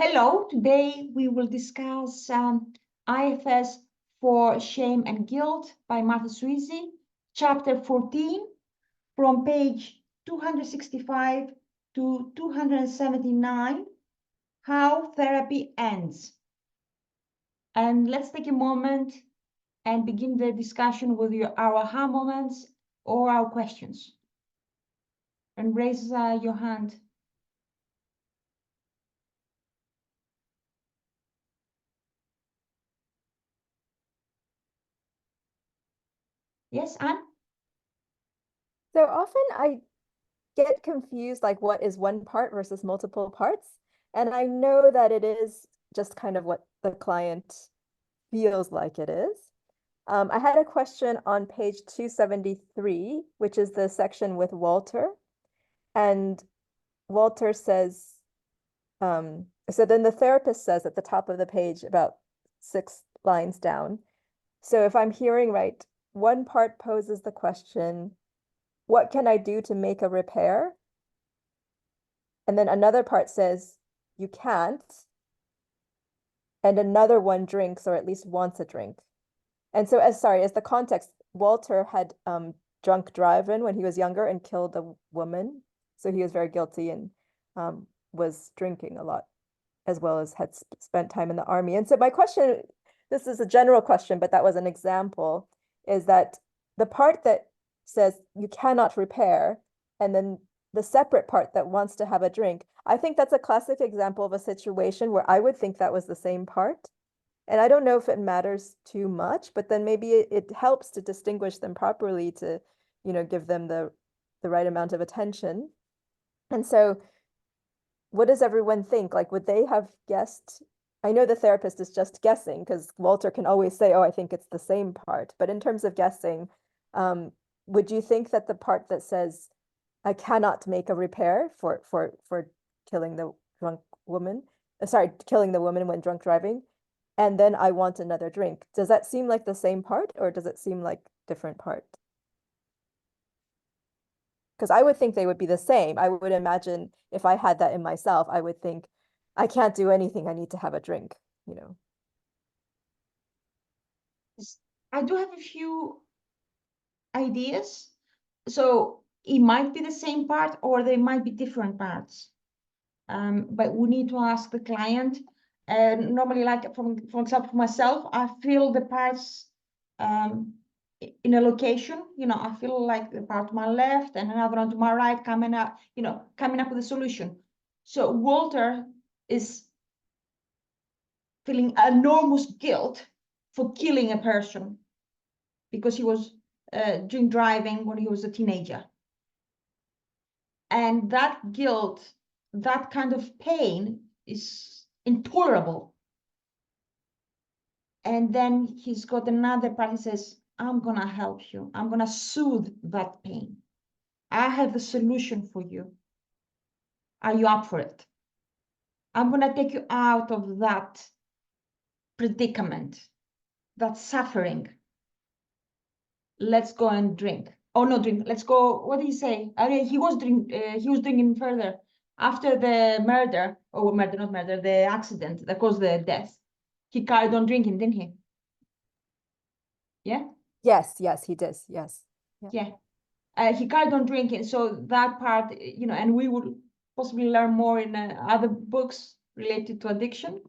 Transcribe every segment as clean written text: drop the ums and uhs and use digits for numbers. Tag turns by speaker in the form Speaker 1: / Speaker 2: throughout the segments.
Speaker 1: Hello, today we will discuss IFS for Shame and Guilt by Martha Sweezy, chapter 14, from page 265 to 279, How Therapy Ends. And let's take a moment and begin the discussion with our aha moments or our questions. And raise your hand. Yes, Anne?
Speaker 2: So often I get confused, like what is one part versus multiple parts. And I know that it is just kind of what the client feels like it is. I had a question on page 273, which is the section with Walter. And Walter says, so then the therapist says at the top of the page, about 6 lines down. So if I'm hearing right, one part poses the question, what can I do to make a repair? And then another part says, you can't. And another one drinks, or at least wants a drink. And so as the context, Walter had drunk driving when he was younger and killed a woman. So he was very guilty and was drinking a lot, as well as had spent time in the army. And so my question, this is a general question, but that was an example, is that the part that says you cannot repair, and then the separate part that wants to have a drink, I think that's a classic example of a situation where I would think that was the same part. And I don't know if it matters too much, but then maybe it helps to distinguish them properly to, give them the right amount of attention. And so what does everyone think? Like, would they have guessed? I know the therapist is just guessing because Walter can always say, oh, I think it's the same part. But in terms of guessing, would you think that the part that says, I cannot make a repair for killing the drunk woman, killing the woman when drunk driving, and then I want another drink, does that seem like the same part, or does it seem like different part? Because I would think they would be the same. I would imagine if I had that in myself, I would think, I can't do anything, I need to have a drink,
Speaker 1: I do have a few ideas. So it might be the same part or they might be different parts. But we need to ask the client. And normally, like for example, for myself, I feel the parts in a location. I feel like the part to my left and another one to my right coming up, coming up with a solution. So Walter is feeling enormous guilt for killing a person because he was drink driving when he was a teenager. And that guilt, that kind of pain is intolerable. And then he's got another part, he says, I'm gonna help you. I'm gonna soothe that pain. I have the solution for you. Are you up for it? I'm gonna take you out of that predicament, that suffering. Let's go and drink. Oh, no, drink. Let's go. What did he say? He was drinking further after the murder, or murder, not murder, the accident that caused the death. He carried on drinking, didn't he? Yeah.
Speaker 2: Yes, he did. Yes.
Speaker 1: Yeah. He carried on drinking. So that part, and we will possibly learn more in other books related to addiction.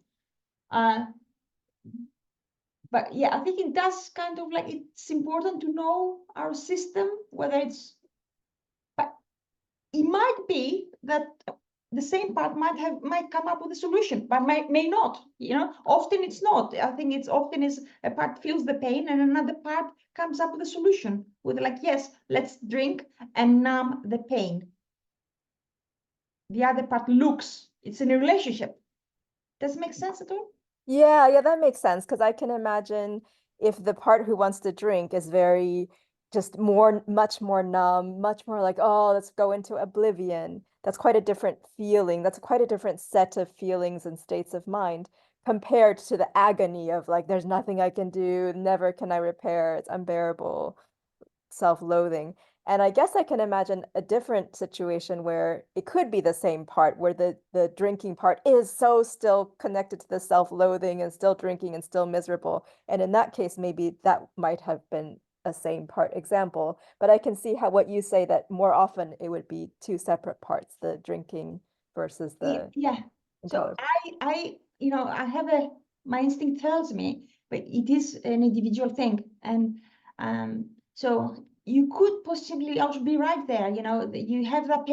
Speaker 1: But yeah, I think it does kind of like, it's important to know our system, whether it's, but it might be that the same part might come up with a solution, but may not, often it's not. I think it's often is a part feels the pain and another part comes up with a solution with like, yes, let's drink and numb the pain. The other part looks, it's in a relationship. Does it make sense at all?
Speaker 2: Yeah, that makes sense, because I can imagine if the part who wants to drink is very just much more numb, much more like, oh, let's go into oblivion. That's quite a different feeling. That's quite a different set of feelings and states of mind compared to the agony of like, there's nothing I can do, never can I repair, it's unbearable, self-loathing. And I guess I can imagine a different situation where it could be the same part, where the drinking part is so still connected to the self-loathing and still drinking and still miserable. And in that case, maybe that might have been a same part example. But I can see how what you say, that more often it would be two separate parts, the drinking versus the
Speaker 1: Yeah. So I have my instinct tells me, but it is an individual thing. And so you could possibly also be right there. You have that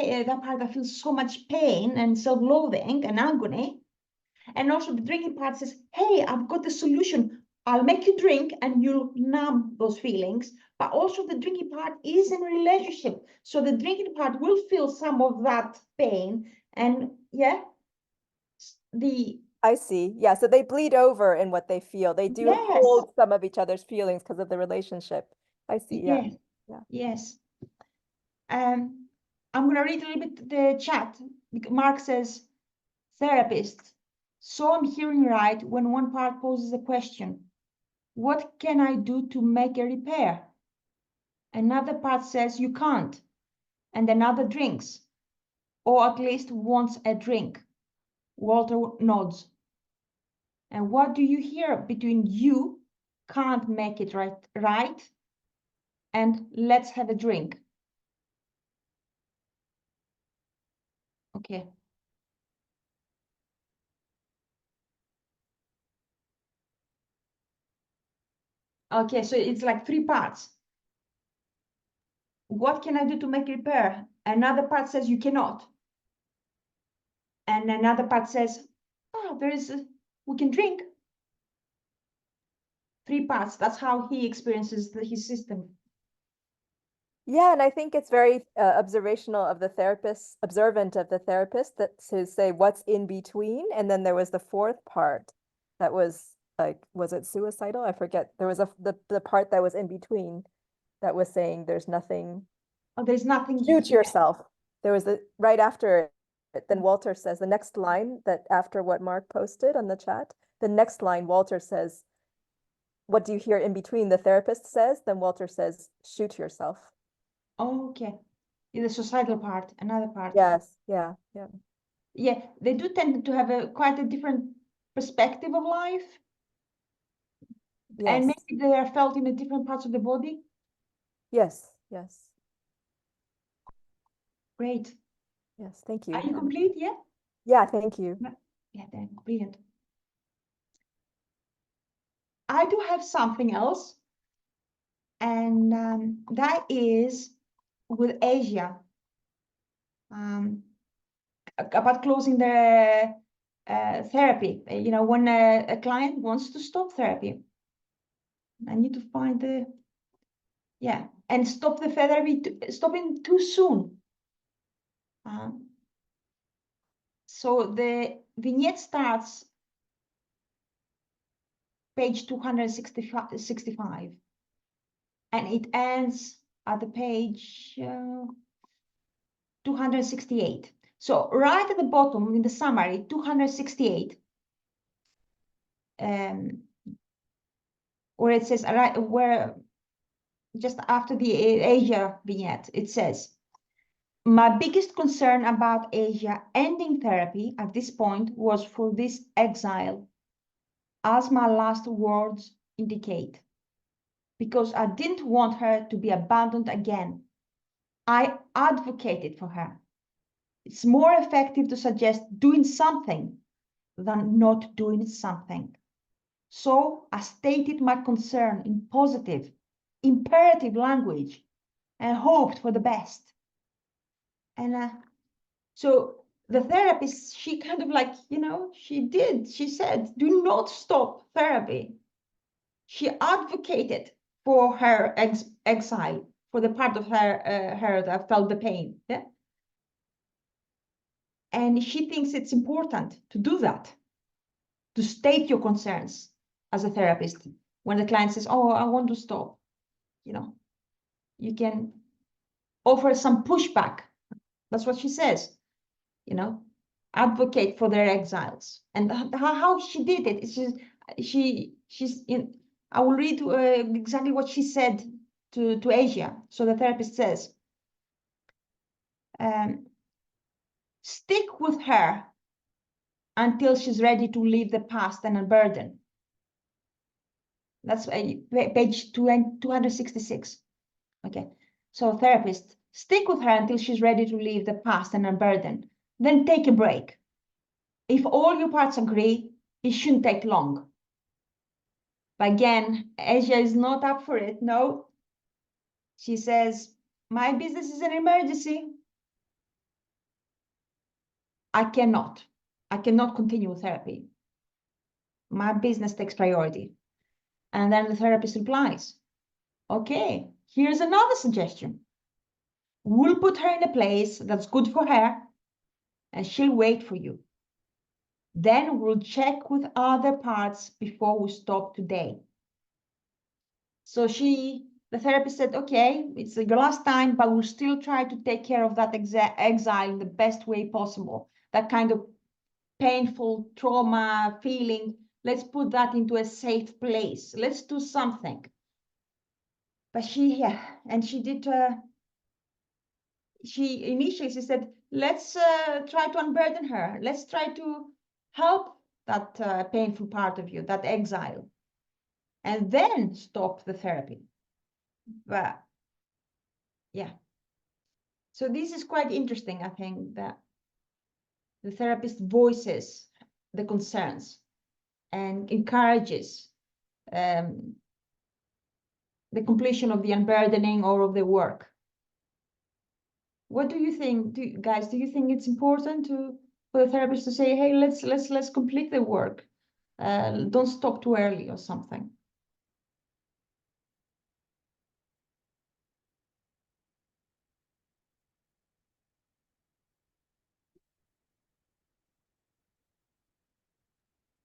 Speaker 1: part that feels so much pain and self-loathing and agony. And also the drinking part says, hey, I've got the solution. I'll make you drink and you'll numb those feelings. But also the drinking part is in a relationship. So the drinking part will feel some of that pain. And yeah,
Speaker 2: I see. Yeah, so they bleed over in what they feel. They do
Speaker 1: yes,
Speaker 2: hold some of each other's feelings because of the relationship. I see. Yeah.
Speaker 1: yes,
Speaker 2: Yeah.
Speaker 1: yes. I'm going to read a little bit the chat. Mark says, therapist. So I'm hearing right when one part poses a question. What can I do to make a repair? Another part says you can't. And another drinks, or at least wants a drink. Walter nods. And what do you hear between you can't make it right and let's have a drink? Okay. Okay, so it's like three parts. What can I do to make repair? Another part says you cannot. And another part says, oh, we can drink. Three parts. That's how he experiences his system.
Speaker 2: Yeah, and I think it's very observational of the therapist, observant of the therapist, that to say what's in between. And then there was the fourth part that was like, was it suicidal? I forget. There was the part that was in between that was saying there's nothing.
Speaker 1: Oh, there's nothing.
Speaker 2: Shoot yourself. There was the right after it, then Walter says the next line, that after what Mark posted on the chat, the next line, Walter says, what do you hear in between? The therapist says, then Walter says, shoot yourself.
Speaker 1: Okay. In the societal part, another part.
Speaker 2: Yes, yeah, yeah.
Speaker 1: Yeah, they do tend to have quite a different perspective of life.
Speaker 2: Yes.
Speaker 1: And maybe they are felt in the different parts of the body.
Speaker 2: Yes, yes.
Speaker 1: Great.
Speaker 2: Yes, thank you.
Speaker 1: Are you complete? Yeah?
Speaker 2: Yeah, thank you.
Speaker 1: Yeah, then brilliant. I do have something else. And that is with Asia. About closing the therapy. When a client wants to stop therapy, I need to find and stop the therapy, stopping too soon. So the vignette starts page 265, and it ends at the page 268. So right at the bottom in the summary, 268, where it says, where just after the Asia vignette, it says, my biggest concern about Asia ending therapy at this point was for this exile, as my last words indicate, because I didn't want her to be abandoned again. I advocated for her. It's more effective to suggest doing something than not doing something. So I stated my concern in positive, imperative language and hoped for the best. And so the therapist, she kind of like, she said, do not stop therapy. She advocated for her exile, for the part of her that felt the pain. Yeah? And she thinks it's important to do that, to state your concerns as a therapist. When the client says, oh, I want to stop, you can offer some pushback. That's what she says, advocate for their exiles. And how she did it is just, she's I will read exactly what she said to Asia. So the therapist says, stick with her until she's ready to leave the past and unburden. That's page 266. Okay, so therapist, stick with her until she's ready to leave the past and unburden. Then take a break. If all your parts agree, it shouldn't take long. But again, Asia is not up for it. No. She says, my business is an emergency. I cannot continue therapy. My business takes priority. And then the therapist replies, okay, here's another suggestion. We'll put her in a place that's good for her, and she'll wait for you. Then we'll check with other parts before we stop today. So the therapist said, okay, it's your last time, but we'll still try to take care of that exile in the best way possible. That kind of painful trauma feeling, let's put that into a safe place. Let's do something. But she initially said, let's try to unburden her. Let's try to help that painful part of you, that exile, and then stop the therapy. But yeah, so this is quite interesting. I think that the therapist voices the concerns and encourages the completion of the unburdening or of the work. What do you think, guys? Do you think it's important for the therapist to say, hey, let's complete the work, don't stop too early or something?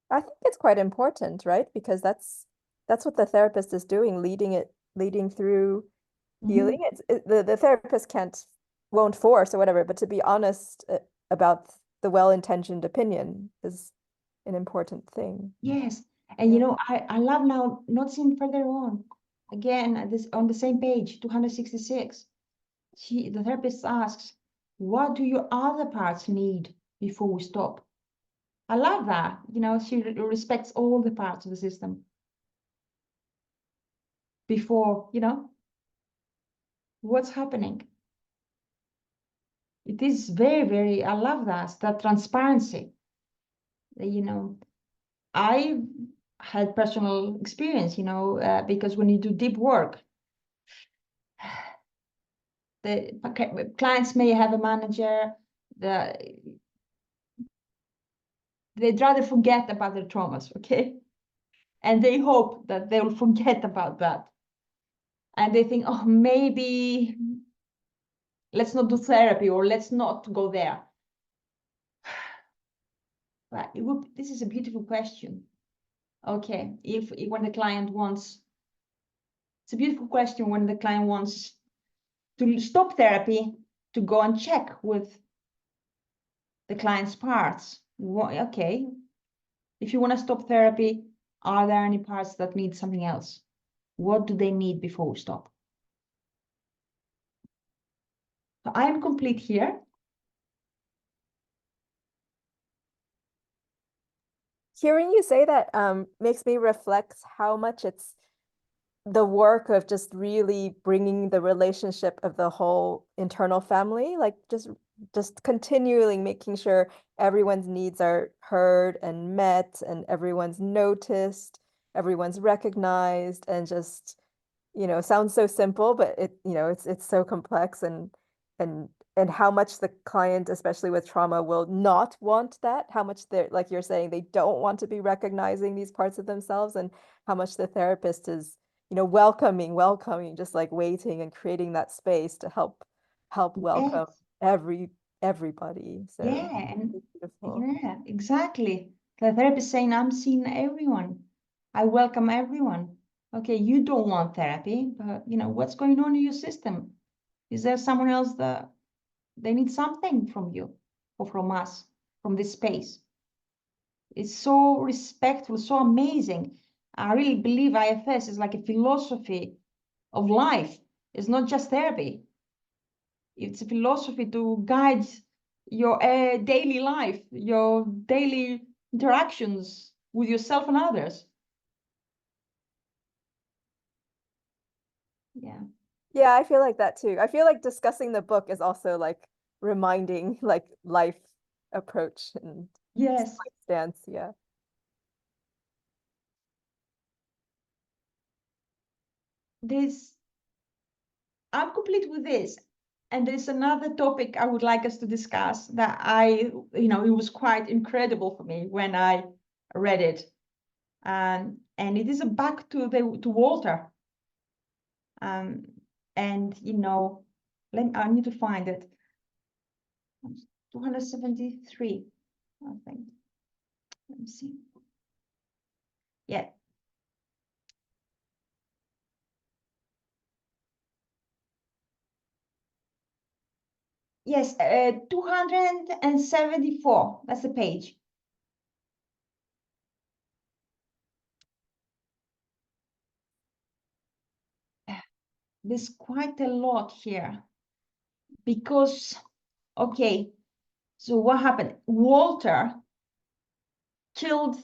Speaker 2: I think it's quite important, right? Because that's what the therapist is doing, leading through healing. The therapist won't force or whatever, but to be honest about the well-intentioned opinion is an important thing.
Speaker 1: Yes, and you know, I love now not seeing further on. Again, this on the same page, 266. The therapist asks, what do your other parts need before we stop? I love that. You know, she respects all the parts of the system before, you know, what's happening. It is very, very, I love that transparency. You know, I had personal experience, you know, because when you do deep work, the clients may have a manager, they'd rather forget about their traumas, okay? And they hope that they will forget about that. And they think, oh, maybe let's not do therapy or let's not go there. But this is a beautiful question. Okay, if when the client wants, it's a beautiful question when the client wants to stop therapy to go and check with the client's parts. Okay, if you want to stop therapy, are there any parts that need something else? What do they need before we stop? So I am complete here.
Speaker 2: Hearing you say that makes me reflect how much it's the work of just really bringing the relationship of the whole internal family, like just continually making sure everyone's needs are heard and met and everyone's noticed, everyone's recognized, and just, you know, sounds so simple, but it's so complex, and how much the client, especially with trauma, will not want that, how much they're, like you're saying, they don't want to be recognizing these parts of themselves, and how much the therapist is, welcoming, just like waiting and creating that space to help welcome everybody. So
Speaker 1: yeah, and
Speaker 2: beautiful.
Speaker 1: yeah, exactly. The therapist saying, I'm seeing everyone. I welcome everyone. Okay, you don't want therapy, but what's going on in your system? Is there someone else that they need something from you or from us, from this space? It's so respectful, so amazing. I really believe IFS is like a philosophy of life. It's not just therapy. It's a philosophy to guide your daily life, your daily interactions with yourself and others. Yeah.
Speaker 2: Yeah, I feel like that too. I feel like discussing the book is also like reminding like life approach and
Speaker 1: Yes.
Speaker 2: stance. Yeah.
Speaker 1: I'm complete with this. And there's another topic I would like us to discuss that it was quite incredible for me when I read it. And it is back to Walter. And I need to find it. 273, I think. Let me see. Yeah. Yes, 274. That's the page. There's quite a lot here because, okay, so what happened? Walter killed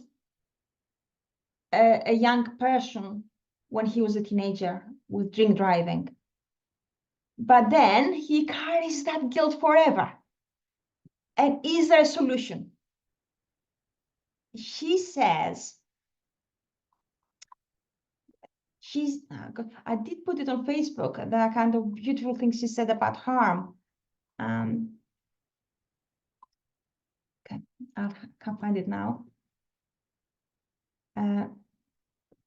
Speaker 1: a young person when he was a teenager with drink driving. But then he carries that guilt forever. And is there a solution? She says, I did put it on Facebook, the kind of beautiful things she said about harm. Okay, I can't find it now.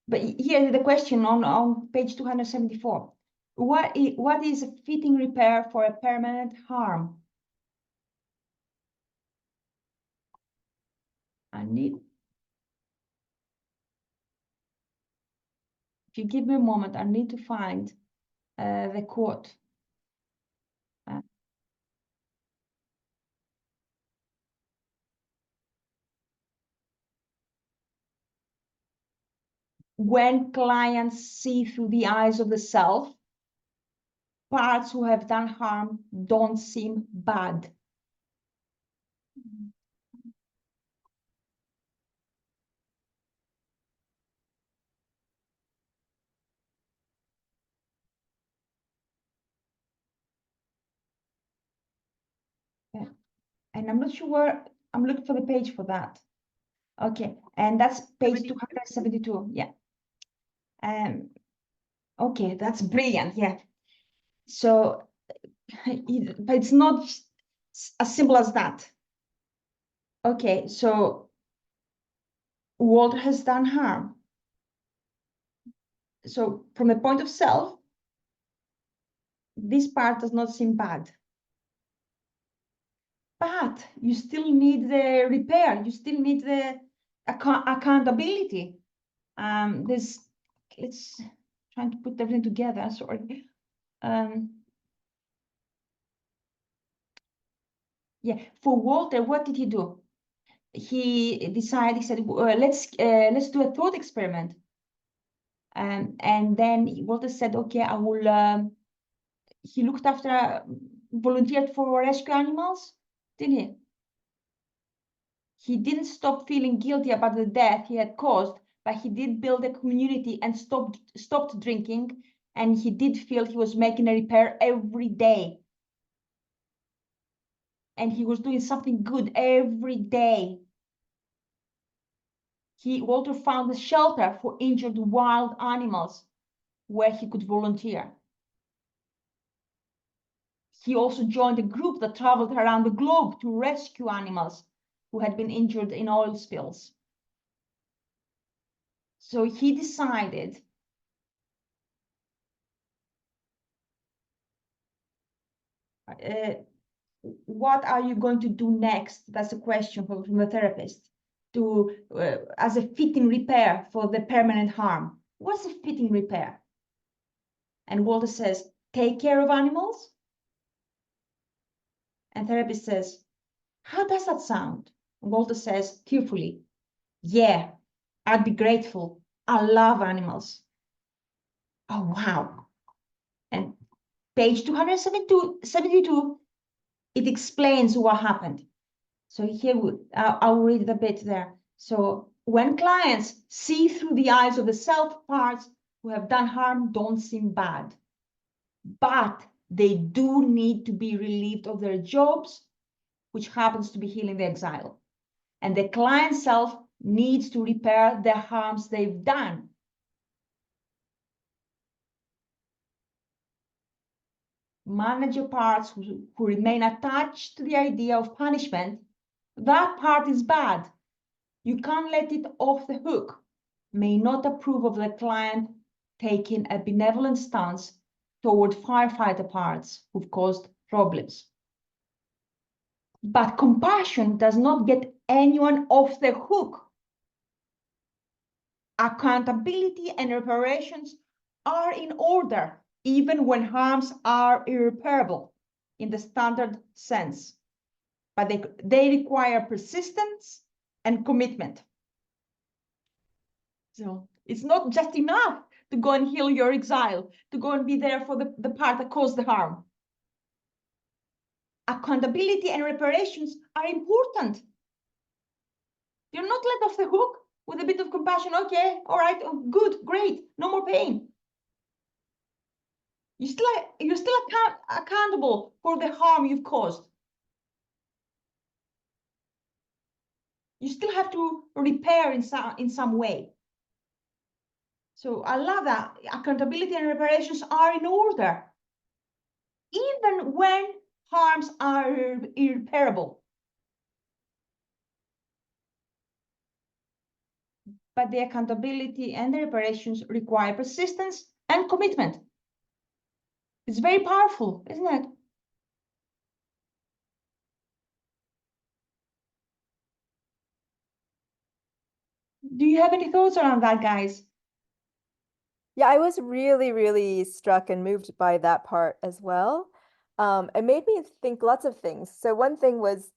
Speaker 1: But here's the question on page 274. What is a fitting repair for a permanent harm? If you give me a moment, I need to find the quote. When clients see through the eyes of the self, parts who have done harm don't seem bad. Yeah. And I'm not sure where, I'm looking for the page for that. Okay, and that's page 272, yeah. Okay, that's brilliant, yeah. So, but it's not as simple as that. Okay, so Walter has done harm. So from the point of self, this part does not seem bad. But you still need the repair. You still need the accountability. Let's trying to put everything together. Sorry. Yeah, for Walter, what did he do? He decided. He said, let's do a thought experiment." And then Walter said, "Okay, I will." He looked after, volunteered for rescue animals, didn't he? He didn't stop feeling guilty about the death he had caused, but he did build a community and stopped drinking, and he did feel he was making a repair every day. And he was doing something good every day. Walter found a shelter for injured wild animals where he could volunteer. He also joined a group that traveled around the globe to rescue animals who had been injured in oil spills. So he decided what are you going to do next? That's a question from the therapist, as a fitting repair for the permanent harm. What's a fitting repair? And Walter says, take care of animals. And therapist says, how does that sound? And Walter says tearfully, yeah, I'd be grateful. I love animals. Oh, wow. And Page 272, it explains what happened. So here, I'll read it a bit there. So when clients see through the eyes of the self, parts who have done harm don't seem bad, but they do need to be relieved of their jobs, which happens to be healing the exile. And the client self needs to repair the harms they've done. Manager parts who remain attached to the idea of punishment, that part is bad. You can't let it off the hook. May not approve of the client taking a benevolent stance toward firefighter parts who've caused problems. But compassion does not get anyone off the hook. Accountability and reparations are in order, even when harms are irreparable in the standard sense. But they require persistence and commitment. So it's not just enough to go and heal your exile, to go and be there for the part that caused the harm. Accountability and reparations are important. You're not let off the hook with a bit of compassion. Okay, all right, oh, good, great, no more pain. You're still accountable for the harm you've caused. You still have to repair in some way. So I love that. Accountability and reparations are in order, even when harms are irreparable. But the accountability and the reparations require persistence and commitment. It's very powerful, isn't it? Do you have any thoughts around that, guys?
Speaker 2: Yeah, I was really, really struck and moved by that part as well. It made me think lots of things. So one thing was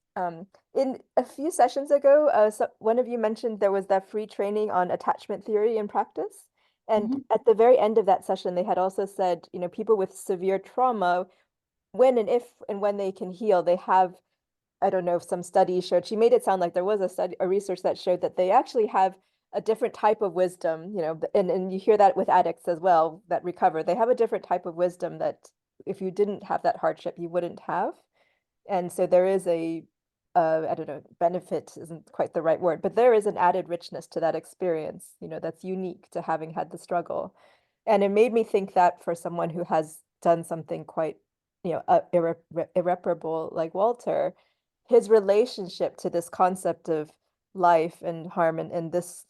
Speaker 2: in a few sessions ago, one of you mentioned there was that free training on attachment theory in practice. And at the very end of that session, they had also said, you know, people with severe trauma, when and if and when they can heal, they have, I don't know if some studies showed, she made it sound like there was a research that showed that they actually have a different type of wisdom, you know, and you hear that with addicts as well that recover. They have a different type of wisdom that if you didn't have that hardship, you wouldn't have. And so there is I don't know, benefit isn't quite the right word, but there is an added richness to that experience, you know, that's unique to having had the struggle. And it made me think that for someone who has done something quite, you know, irreparable like Walter, his relationship to this concept of life and harm and this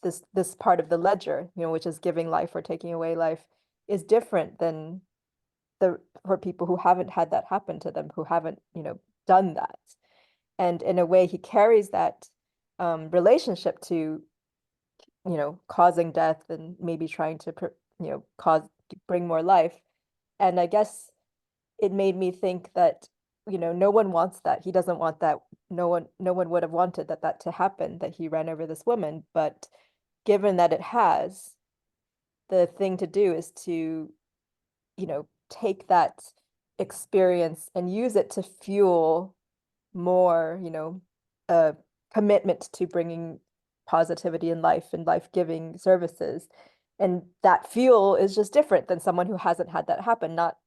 Speaker 2: part of the ledger, you know, which is giving life or taking away life, is different than for people who haven't had that happen to them, who haven't, you know, done that. And in a way, he carries that relationship to, you know, causing death and maybe trying to, you know, bring more life. And I guess it made me think that, you know, no one wants that. He doesn't want that. No one would have wanted that to happen, that he ran over this woman. But given that it has, the thing to do is to, you know, take that experience and use it to fuel more, you know, commitment to bringing positivity in life and life-giving services. And that fuel is just different than someone who hasn't had that happen. Not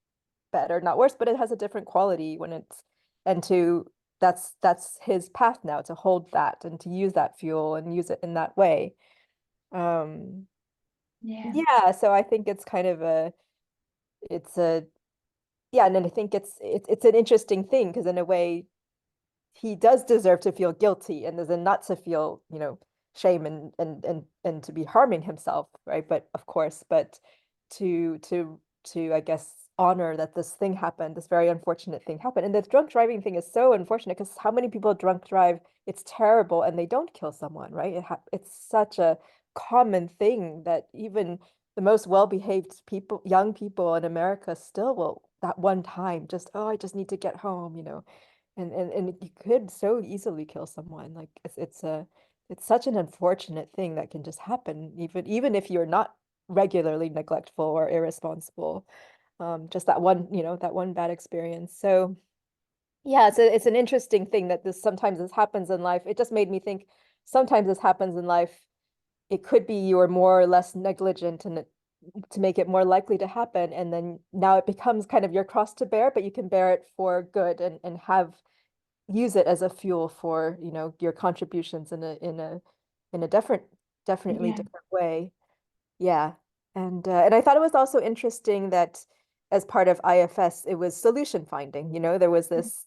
Speaker 2: better, not worse, but it has a different quality when it's, and to, that's his path now, to hold that and to use that fuel and use it in that way. Yeah, so I think it's kind of it's a, yeah, and then I think it's an interesting thing because in a way he does deserve to feel guilty and then not to feel, you know, shame and to be harming himself, right? But of course, but to I guess honor that this thing happened, this very unfortunate thing happened. And the drunk driving thing is so unfortunate because how many people drunk drive, it's terrible and they don't kill someone, right? It's such a common thing that even the most well-behaved people, young people in America still will that one time just, oh, I just need to get home, you know. And you could so easily kill someone. Like it's such an unfortunate thing that can just happen, even if you're not regularly neglectful or irresponsible. just that one, that one bad experience. So yeah, it's an interesting thing that sometimes this happens in life. It just made me think sometimes this happens in life. It could be you are more or less negligent and to make it more likely to happen. And then now it becomes kind of your cross to bear, but you can bear it for good and use it as a fuel for, your contributions in a definitely
Speaker 1: Yeah.
Speaker 2: different way. Yeah. And I thought it was also interesting that as part of IFS, it was solution finding. There was this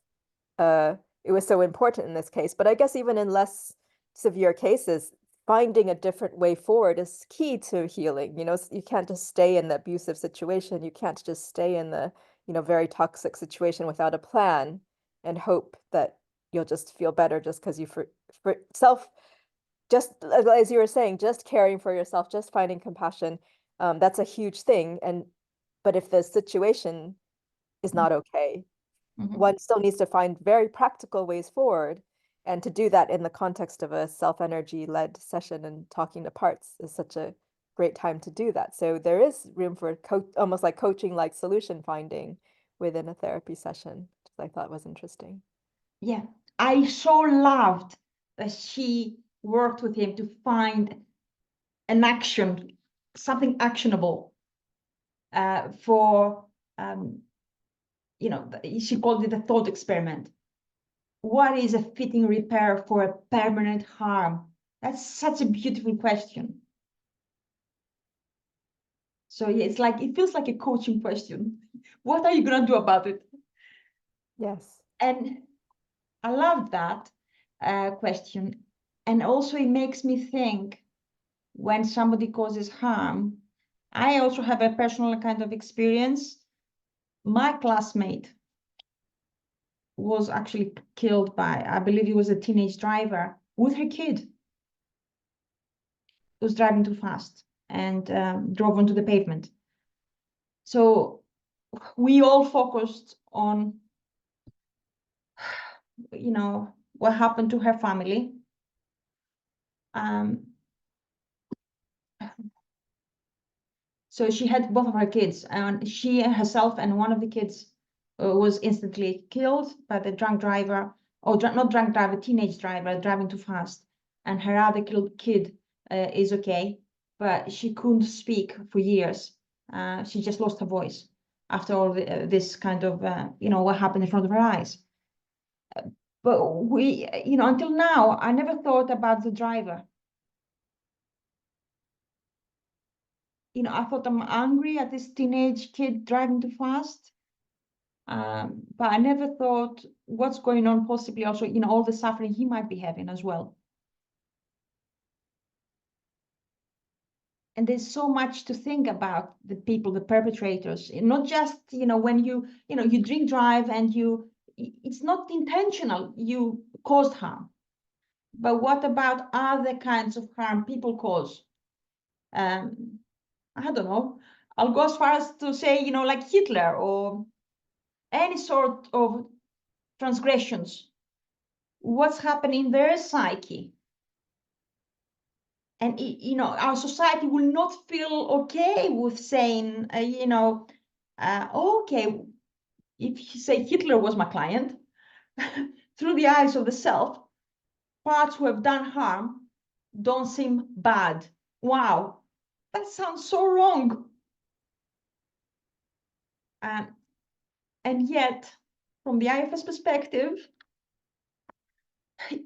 Speaker 2: it was so important in this case. But I guess even in less severe cases, finding a different way forward is key to healing. You can't just stay in the abusive situation. You can't just stay in the, very toxic situation without a plan and hope that you'll just feel better just because you for self, just as you were saying, just caring for yourself, just finding compassion. That's a huge thing. But if the situation is not okay,
Speaker 1: Mm-hmm.
Speaker 2: one still needs to find very practical ways forward. And to do that in the context of a self-energy led session and talking to parts is such a great time to do that. So there is room for almost like coaching, like solution finding within a therapy session, which I thought was interesting.
Speaker 1: Yeah, I so loved that she worked with him to find an action, something actionable for, she called it a thought experiment. What is a fitting repair for a permanent harm? That's such a beautiful question. So yeah, it feels like a coaching question. What are you gonna do about it?
Speaker 2: Yes.
Speaker 1: And I love that question. And also it makes me think when somebody causes harm. I also have a personal kind of experience. My classmate was actually killed by, I believe it was a teenage driver with her kid. Was driving too fast and drove onto the pavement. So we all focused on, what happened to her family. So she had both of her kids, and she herself and one of the kids was instantly killed by the drunk driver, or not drunk driver, teenage driver driving too fast. And her other kid is okay, but she couldn't speak for years. She just lost her voice after all this kind of, what happened in front of her eyes. But we, until now, I never thought about the driver. I thought I'm angry at this teenage kid driving too fast. But I never thought what's going on, possibly also, all the suffering he might be having as well. And there's so much to think about the people, the perpetrators, not just, when you drink drive and it's not intentional, you caused harm. But what about other kinds of harm people cause? I don't know. I'll go as far as to say, like Hitler or any sort of transgressions. What's happening in their psyche? And our society will not feel okay with saying, okay, if you say Hitler was my client, through the eyes of the self, parts who have done harm don't seem bad. Wow, that sounds so wrong. And yet, from the IFS perspective,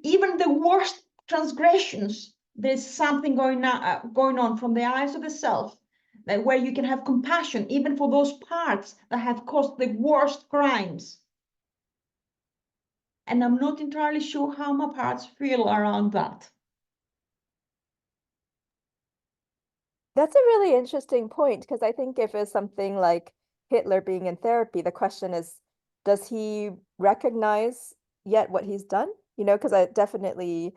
Speaker 1: even the worst transgressions, there's something going on from the eyes of the self, where you can have compassion even for those parts that have caused the worst crimes. And I'm not entirely sure how my parts feel around that.
Speaker 2: That's a really interesting point because I think if it's something like Hitler being in therapy, the question is, does he recognize yet what he's done? Because I definitely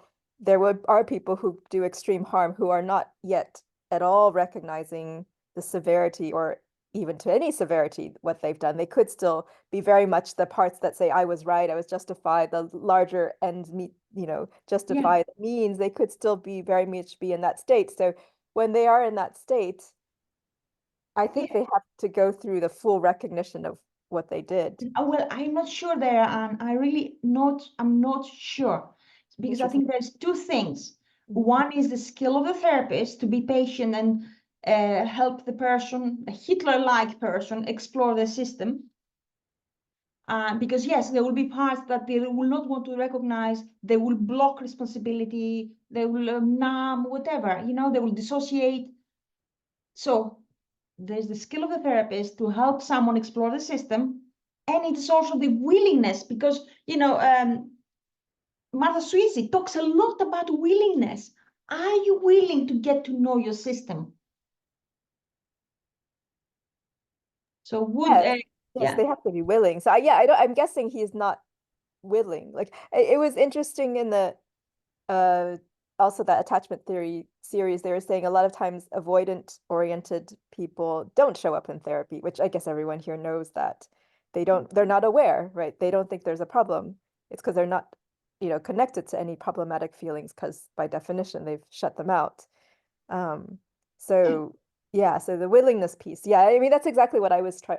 Speaker 2: are people who do extreme harm who are not yet at all recognizing the severity or even to any severity what they've done. They could still be very much the parts that say, I was right, I was justified, the larger ends meet, justify the means. They could still be very much be in that state. So when they are in that state, I think they have to go through the full recognition of what they did.
Speaker 1: Well, I'm not sure there, and I'm not sure, because I think there's two things. One is the skill of the therapist to be patient and help the person, a Hitler-like person, explore the system. Because yes, there will be parts that they will not want to recognize, they will block responsibility, they will numb, whatever, they will dissociate. So there's the skill of the therapist to help someone explore the system. And it is also the willingness, because, Martha Sweezy talks a lot about willingness. Are you willing to get to know your system? So
Speaker 2: yes, they have to be willing. So I'm guessing he's not willing. Like it was interesting in the also that attachment theory series, they were saying a lot of times avoidant oriented people don't show up in therapy, which I guess everyone here knows that they're not aware, right? They don't think there's a problem. It's because they're not, connected to any problematic feelings, because by definition they've shut them out. So yeah, so the willingness piece. Yeah, I mean that's exactly what I was trying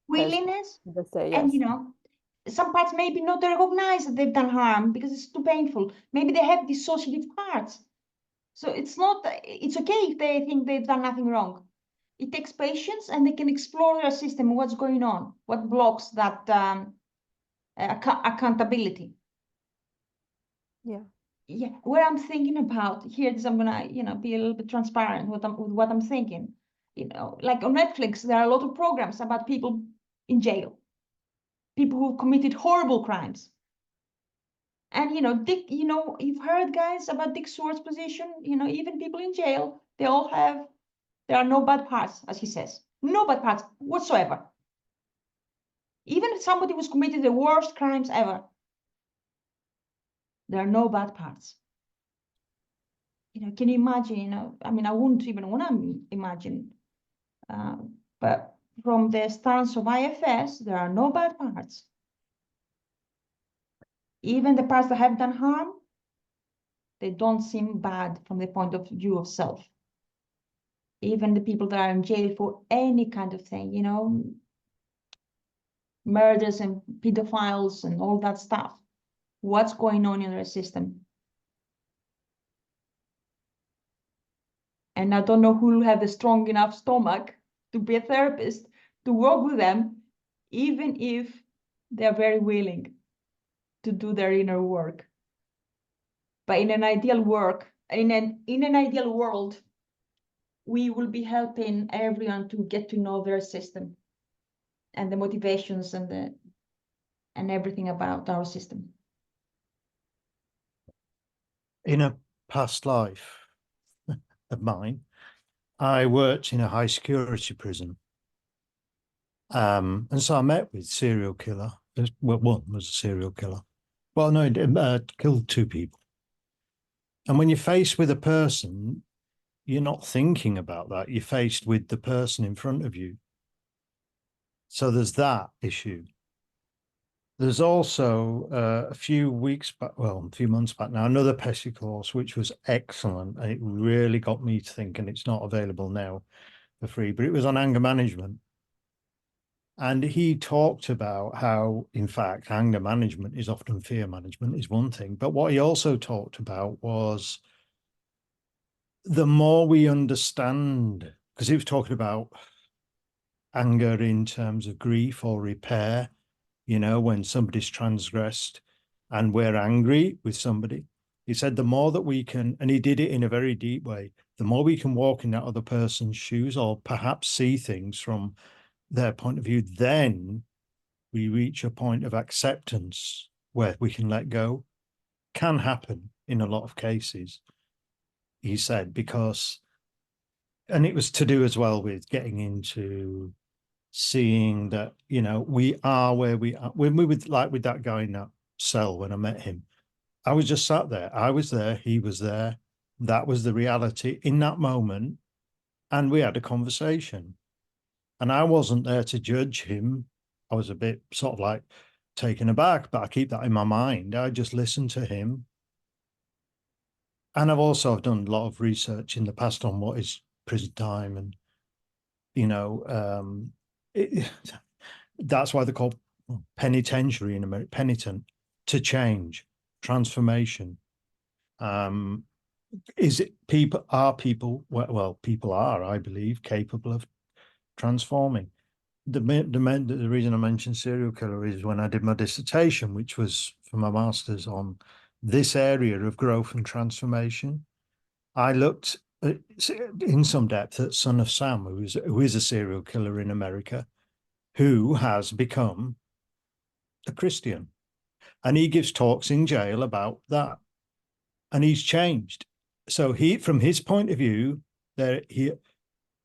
Speaker 1: willingness
Speaker 2: to say, yes.
Speaker 1: And some parts maybe not recognize that they've done harm because it's too painful. Maybe they have dissociative parts. So it's okay if they think they've done nothing wrong. It takes patience, and they can explore their system, what's going on, what blocks that accountability.
Speaker 2: Yeah.
Speaker 1: Yeah, what I'm thinking about here is I'm gonna, be a little bit transparent with what I'm thinking. Like on Netflix, there are a lot of programs about people in jail, people who've committed horrible crimes. And Dick, you've heard, guys, about Dick Swartz's position. Even people in jail, there are no bad parts, as he says, no bad parts whatsoever. Even if somebody who's committed the worst crimes ever, there are no bad parts. Can you imagine? I mean, I wouldn't even want to imagine. But from the stance of IFS, there are no bad parts. Even the parts that have done harm, they don't seem bad from the point of view of self. Even the people that are in jail for any kind of thing, murders and pedophiles and all that stuff. What's going on in their system? And I don't know who will have a strong enough stomach to be a therapist, to work with them, even if they're very willing to do their inner work. But in an ideal world, we will be helping everyone to get to know their system and the motivations and everything about our system.
Speaker 3: In a past life of mine, I worked in a high security prison. And so I met with serial killer. Well, one was a serial killer. Well, no, killed two people. And when you're faced with a person, you're not thinking about that. You're faced with the person in front of you. So there's that issue. There's also a few months back now, another PESI course, which was excellent. And it really got me to thinking. It's not available now for free, but it was on anger management. And he talked about how, in fact, anger management is often fear management is one thing. But what he also talked about was the more we understand, because he was talking about anger in terms of grief or repair, when somebody's transgressed and we're angry with somebody. He said the more that we can, and he did it in a very deep way, the more we can walk in that other person's shoes or perhaps see things from their point of view, then we reach a point of acceptance where we can let go. Can happen in a lot of cases, he said, and it was to do as well with getting into seeing that, we are where we are. When we were like with that guy in that cell, when I met him, I was just sat there. I was there. He was there. That was the reality in that moment. And we had a conversation. And I wasn't there to judge him. I was a bit sort of like taken aback, but I keep that in my mind. I just listened to him. And I've done a lot of research in the past on what is prison time. you know, that's why they're called penitentiary in America, penitent, to change, transformation. Is it people, well, people are, I believe, capable of transforming. The reason I mentioned serial killer is when I did my dissertation, which was for my master's on this area of growth and transformation, I looked in some depth at Son of Sam, who is a serial killer in America, who has become a Christian. And he gives talks in jail about that. And he's changed. So from his point of view,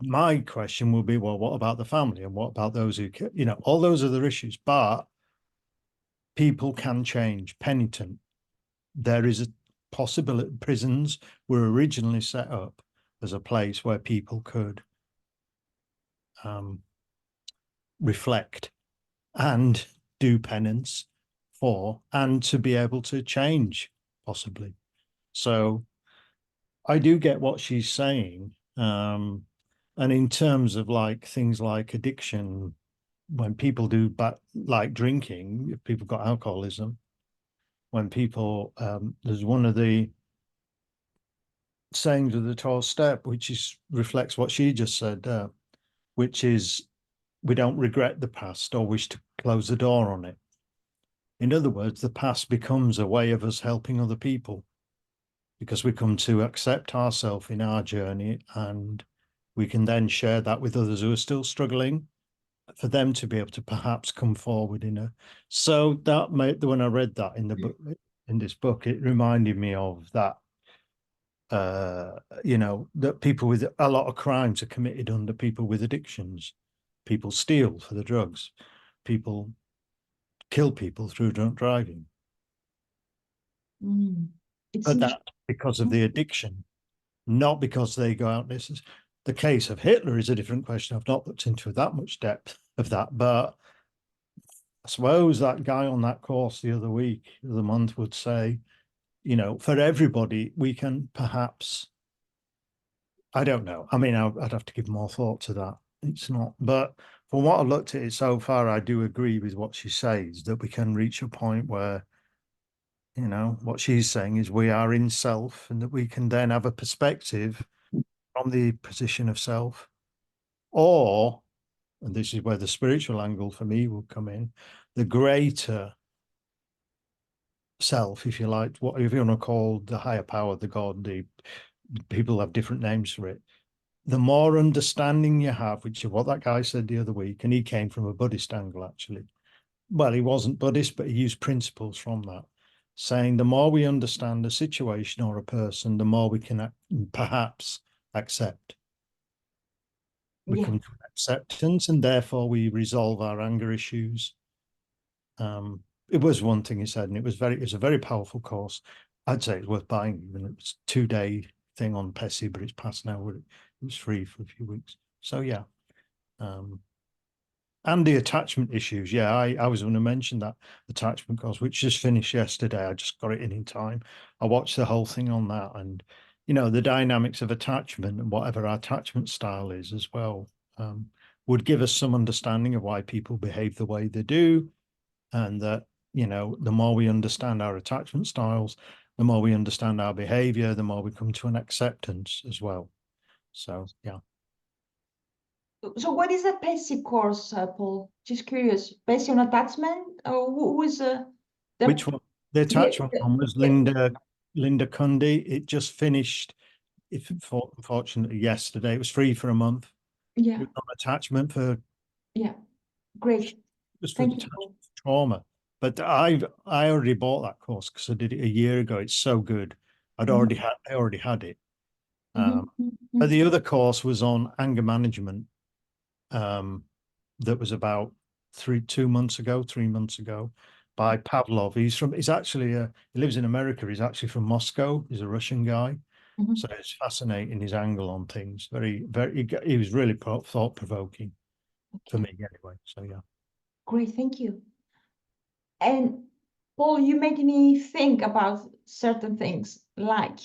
Speaker 3: my question will be, well, what about the family? And what about those who, all those other issues? But people can change. Penitent. There is a possibility. Prisons were originally set up as a place where people could reflect and do penance for, and to be able to change, possibly. So I do get what she's saying. And in terms of like things like addiction, when people do like drinking, if people got alcoholism, when people, there's one of the sayings of the 12 step, which reflects what she just said, which is, we don't regret the past or wish to close the door on it. In other words, the past becomes a way of us helping other people, because we come to accept ourselves in our journey, and we can then share that with others who are still struggling, for them to be able to perhaps come forward so that when I read that in the book, in this book, it reminded me of that, that people with a lot of crimes are committed under people with addictions. People steal for the drugs. People kill people through drunk driving. But that's because of the addiction, not because they go out. This is the case of Hitler is a different question. I've not looked into that much depth of that, but I suppose that guy on that course the other month would say, for everybody, we can perhaps, I don't know. I mean, I'd have to give more thought to that. It's not, but from what I've looked at it so far, I do agree with what she says, that we can reach a point where, what she's saying is we are in self, and that we can then have a perspective from the position of self, or, and this is where the spiritual angle for me will come in, the greater self, if you like, what if you want to call the higher power, the God, the people have different names for it. The more understanding you have, which is what that guy said the other week, and he came from a Buddhist angle, actually. Well, he wasn't Buddhist, but he used principles from that, saying the more we understand a situation or a person, the more we can perhaps accept. We come to acceptance, and therefore we resolve our anger issues. It was one thing he said, and it was a very powerful course. I'd say it's worth buying, even it was a 2-day thing on PESI, but it's past now. It was free for a few weeks. So yeah. And the attachment issues. Yeah, I was going to mention that attachment course, which just finished yesterday. I just got it in time. I watched the whole thing on that, and the dynamics of attachment and whatever our attachment style is as well, would give us some understanding of why people behave the way they do. And that, the more we understand our attachment styles, the more we understand our behavior, the more we come to an acceptance as well. So, yeah.
Speaker 1: So what is a PESI course, Paul? Just curious. PESI on attachment? Or who is
Speaker 3: which one? The attachment one was Linda Cundy. It just finished, unfortunately, yesterday. It was free for a month.
Speaker 1: Yeah.
Speaker 3: It was on attachment for.
Speaker 1: Yeah. Great.
Speaker 3: Just for trauma. But I already bought that course because I did it a year ago. It's so good. I already had it. But the other course was on anger management. That was about 3 months ago by Pavlov. He's actually he lives in America. He's actually from Moscow. He's a Russian guy. So it's fascinating, his angle on things. He was really thought-provoking for me anyway. So yeah.
Speaker 1: Great, thank you. And Paul, you made me think about certain things, like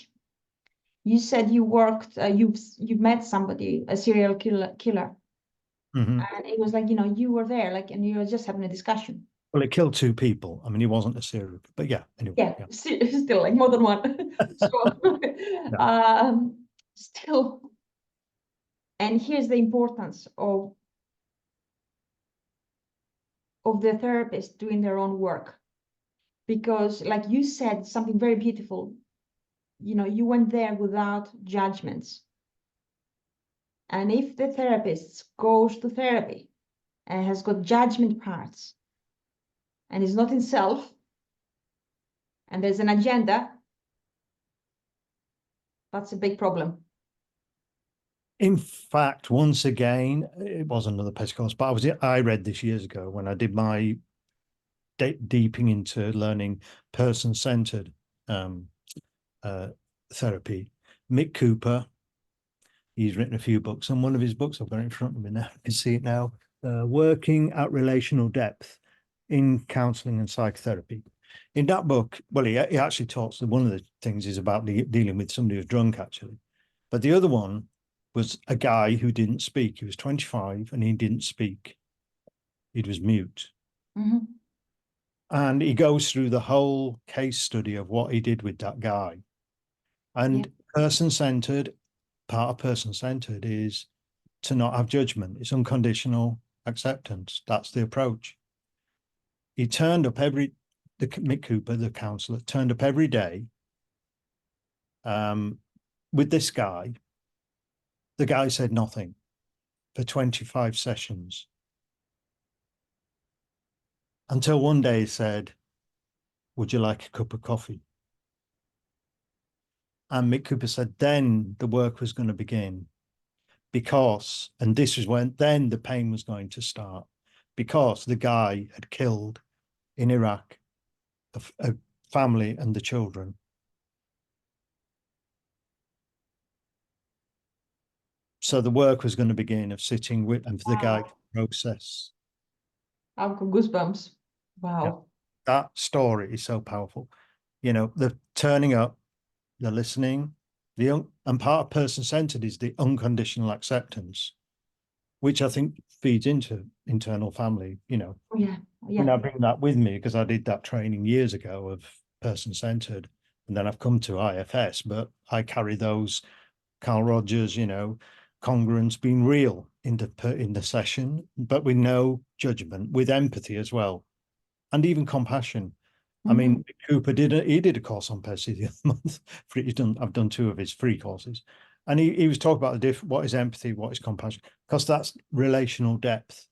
Speaker 1: you said you worked, you've met somebody, a serial killer.
Speaker 3: Mhm.
Speaker 1: And it was like, you know, you were there, like, and you were just having a discussion.
Speaker 3: Well, it killed 2 people. I mean, he wasn't a serial, but yeah. Anyway,
Speaker 1: Yeah,
Speaker 3: yeah.
Speaker 1: still like more than one. So, still, and here's the importance of the therapist doing their own work, because, like you said, something very beautiful. You know, you went there without judgments. And if the therapist goes to therapy and has got judgment parts and is not in self, and there's an agenda, that's a big problem.
Speaker 3: In fact, once again, it was another PES course, but I read this years ago when I did my deeping into learning person-centered therapy. Mick Cooper, he's written a few books, and one of his books, I've got it in front of me now, you can see it now, Working at Relational Depth in Counseling and Psychotherapy. In that book, well, he actually talks, one of the things is about dealing with somebody who's drunk, actually. But the other one was a guy who didn't speak. He was 25 and he didn't speak. He was mute.
Speaker 1: Mhm.
Speaker 3: And he goes through the whole case study of what he did with that guy. And person-centered, part of person-centered is to not have judgment. It's unconditional acceptance. That's the approach. He turned up Mick Cooper, the counselor, turned up every day with this guy. The guy said nothing for 25 sessions. Until one day he said, "Would you like a cup of coffee?" And Mick Cooper said, then the work was going to begin because, and this was when, then the pain was going to start because the guy had killed in Iraq a family and the children. So the work was going to begin of sitting with, and for the guy to process.
Speaker 1: I've got goosebumps. Wow.
Speaker 3: Yeah. That story is so powerful. You know, the turning up, the listening, and part of person-centered is the unconditional acceptance, which I think feeds into internal family, you know.
Speaker 1: Yeah.
Speaker 3: And
Speaker 1: Yeah.
Speaker 3: I bring that with me because I did that training years ago of person-centered, and then I've come to IFS, but I carry those Carl Rogers, you know, congruence, being real in the session, but with no judgment, with empathy as well, and even compassion. I mean, Cooper did a course on PESI the other month. I've done 2 of his free courses, and he was talking about what is empathy, what is compassion, because that's relational depth.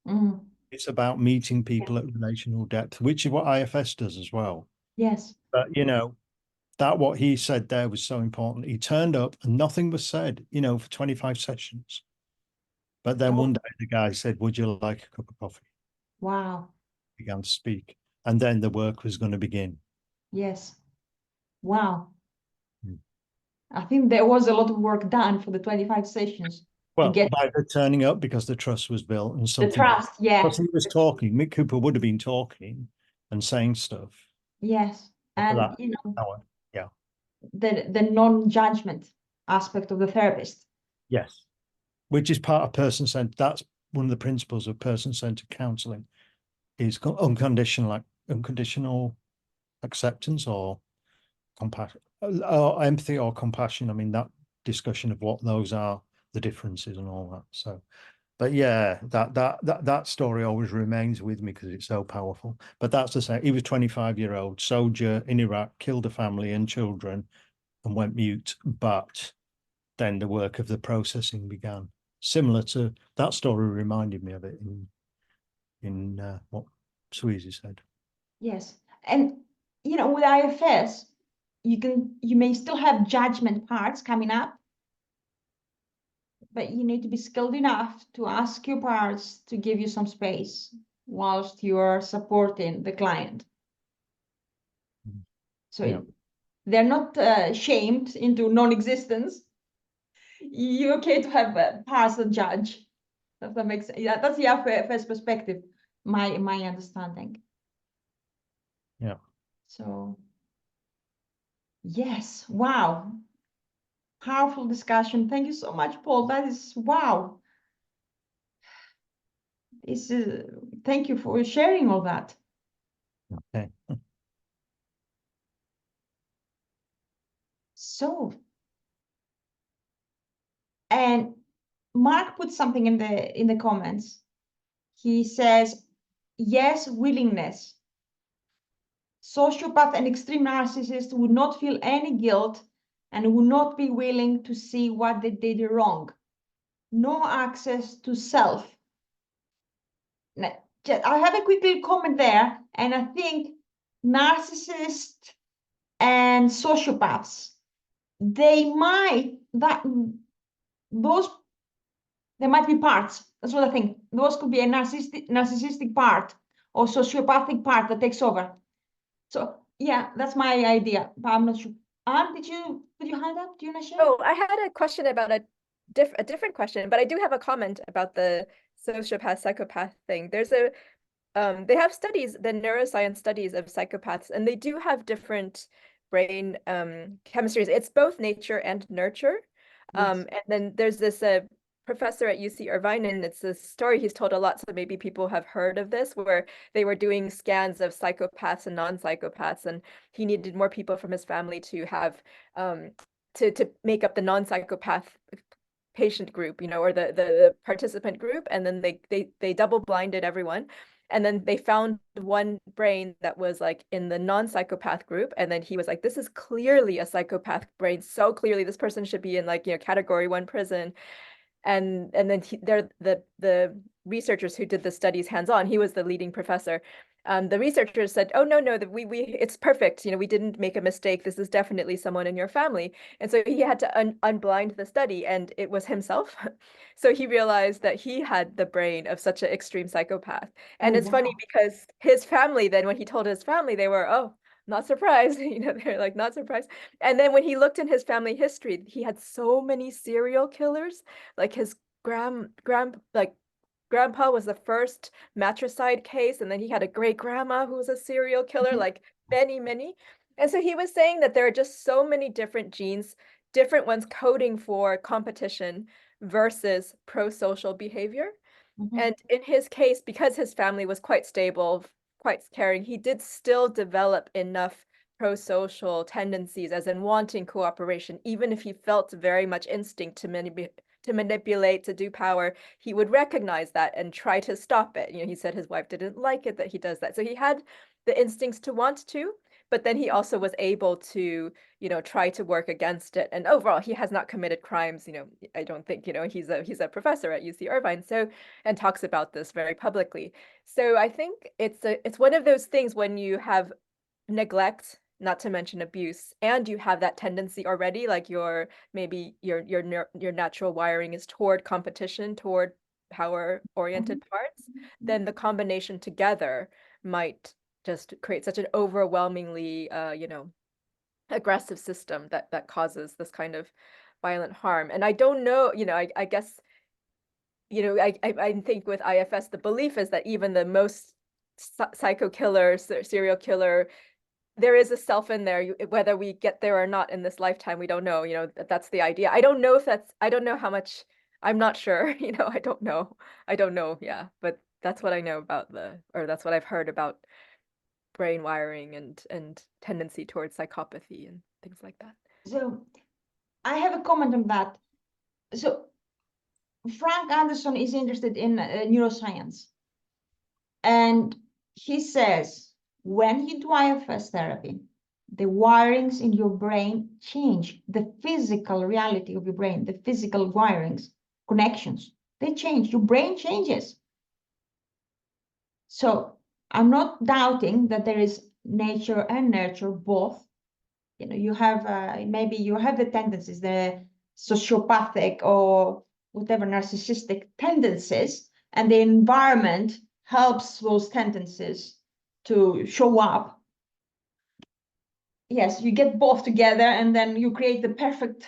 Speaker 1: Mhm.
Speaker 3: It's about meeting people at relational depth, which is what IFS does as well.
Speaker 1: Yes.
Speaker 3: But you know, that what he said there was so important. He turned up and nothing was said, you know, for 25 sessions. But then one day the guy said, "Would you like a cup of coffee?"
Speaker 1: Wow.
Speaker 3: Began to speak, and then the work was going to begin.
Speaker 1: Yes. Wow.
Speaker 3: Mm.
Speaker 1: I think there was a lot of work done for the 25 sessions to
Speaker 3: Well,
Speaker 1: get
Speaker 3: by the turning up, because the trust was built and
Speaker 1: the
Speaker 3: something.
Speaker 1: trust. Yeah.
Speaker 3: Because he was talking, Mick Cooper would have been talking and saying stuff.
Speaker 1: Yes.
Speaker 3: For
Speaker 1: And
Speaker 3: that
Speaker 1: you know,
Speaker 3: hour. Yeah.
Speaker 1: the non-judgment aspect of the therapist.
Speaker 3: Yes. Which is part of person-centered. That's one of the principles of person-centered counseling, is unconditional acceptance or compassion, or empathy or compassion. I mean, that discussion of what those are, the differences and all that. So, but yeah, that story always remains with me because it's so powerful. But that's the same. He was 25-year-old soldier in Iraq, killed a family and children, and went mute. But then the work of the processing began. Similar to that story, reminded me of it in what Sweezy said.
Speaker 1: Yes. And you know, with IFS, you may still have judgment parts coming up, but you need to be skilled enough to ask your parts to give you some space whilst you are supporting the client. So
Speaker 3: Yeah.
Speaker 1: they're not shamed into non-existence. You're okay to have parts that judge. If that makes sense. Yeah, that's the IFS perspective, my understanding.
Speaker 3: Yeah.
Speaker 1: So yes, wow. Powerful discussion. Thank you so much, Paul. That is wow. Thank you for sharing all that.
Speaker 3: Okay.
Speaker 1: So, and Mark put something in the comments. He says, yes, willingness. Sociopath and extreme narcissist would not feel any guilt and would not be willing to see what they did wrong. No access to self. Now, I have a quick little comment there, and I think narcissists and sociopaths, there might be parts. That's what I think. Those could be a narcissistic part or sociopathic part that takes over. So yeah, that's my idea, but I'm not sure. Anne, did you put your hand up? Do you want to share?
Speaker 2: Oh, I had a question about a different question, but I do have a comment about the sociopath psychopath thing. There's a they have studies, the neuroscience studies of psychopaths, and they do have different brain chemistries. It's both nature and nurture.
Speaker 1: Yes.
Speaker 2: And then there's this professor at UC Irvine, and it's a story he's told a lot, so maybe people have heard of this, where they were doing scans of psychopaths and non-psychopaths, and he needed more people from his family to have to make up the non-psychopath patient group, you know, or the participant group, and then they double blinded everyone. And then they found one brain that was like in the non-psychopath group. And then he was like, this is clearly a psychopath brain. So clearly this person should be in like, you know, category 1 prison. And then the researchers who did the studies hands-on, he was the leading professor. The researchers said, oh, no, it's perfect. You know, we didn't make a mistake. This is definitely someone in your family. And so he had to unblind the study, and it was himself. So he realized that he had the brain of such an extreme psychopath. And it's funny because his family, then when he told his family, they were, oh, not surprised. You know, they're like, not surprised. And then when he looked in his family history, he had so many serial killers. Like his grandpa was the first matricide case, and then he had a great grandma who was a serial killer, like many. And so he was saying that there are just so many different genes, different ones coding for competition versus pro-social behavior. And in his case, because his family was quite stable, quite caring, he did still develop enough pro-social tendencies, as in wanting cooperation, even if he felt very much instinct to manipulate, to do power. He would recognize that and try to stop it. You know, he said his wife didn't like it that he does that. So he had the instincts to want to, but then he also was able to, you know, try to work against it. And overall, he has not committed crimes. You know, I don't think, you know, he's a professor at UC Irvine, so, and talks about this very publicly. So I think it's one of those things when you have neglect, not to mention abuse, and you have that tendency already, like maybe your natural wiring is toward competition, toward power-oriented parts, then the combination together might just create such an overwhelmingly, you know, aggressive system that causes this kind of violent harm. And I don't know, you know, I guess, you know, I think with IFS, the belief is that even the most psycho killer, serial killer, there is a self in there. Whether we get there or not in this lifetime, we don't know. You know, that's the idea. I don't know how much. I'm not sure. You know, I don't know. Yeah, but that's what I know about or that's what I've heard about brain wiring and tendency towards psychopathy and things like that.
Speaker 1: So I have a comment on that. So Frank Anderson is interested in neuroscience, and he says when you do IFS therapy, the wirings in your brain change. The physical reality of your brain, the physical wirings, connections, they change. Your brain changes. So I'm not doubting that there is nature and nurture both. You know, you have maybe you have the tendencies, the sociopathic or whatever narcissistic tendencies, and the environment helps those tendencies to show up. Yes, you get both together, and then you create the perfect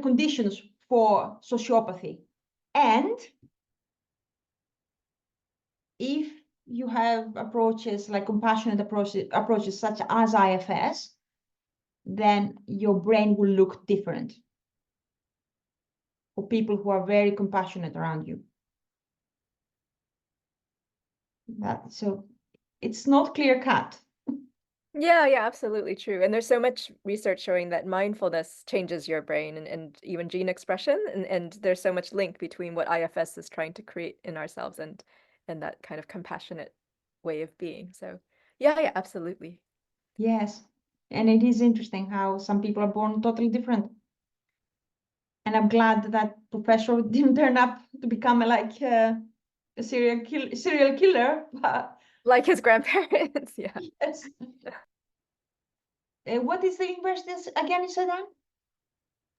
Speaker 1: conditions for sociopathy. And if you have approaches like compassionate approaches such as IFS, then your brain will look different for people who are very compassionate around you. So it's not clear cut.
Speaker 2: Yeah, yeah, absolutely true. And there's so much research showing that mindfulness changes your brain and even gene expression. And there's so much link between what IFS is trying to create in ourselves and that kind of compassionate way of being. So yeah, yeah, absolutely.
Speaker 1: Yes. And it is interesting how some people are born totally different. And I'm glad that professor didn't turn up to become like a serial killer. But
Speaker 2: Like his grandparents, yeah.
Speaker 1: yes. What is the university again, you said that?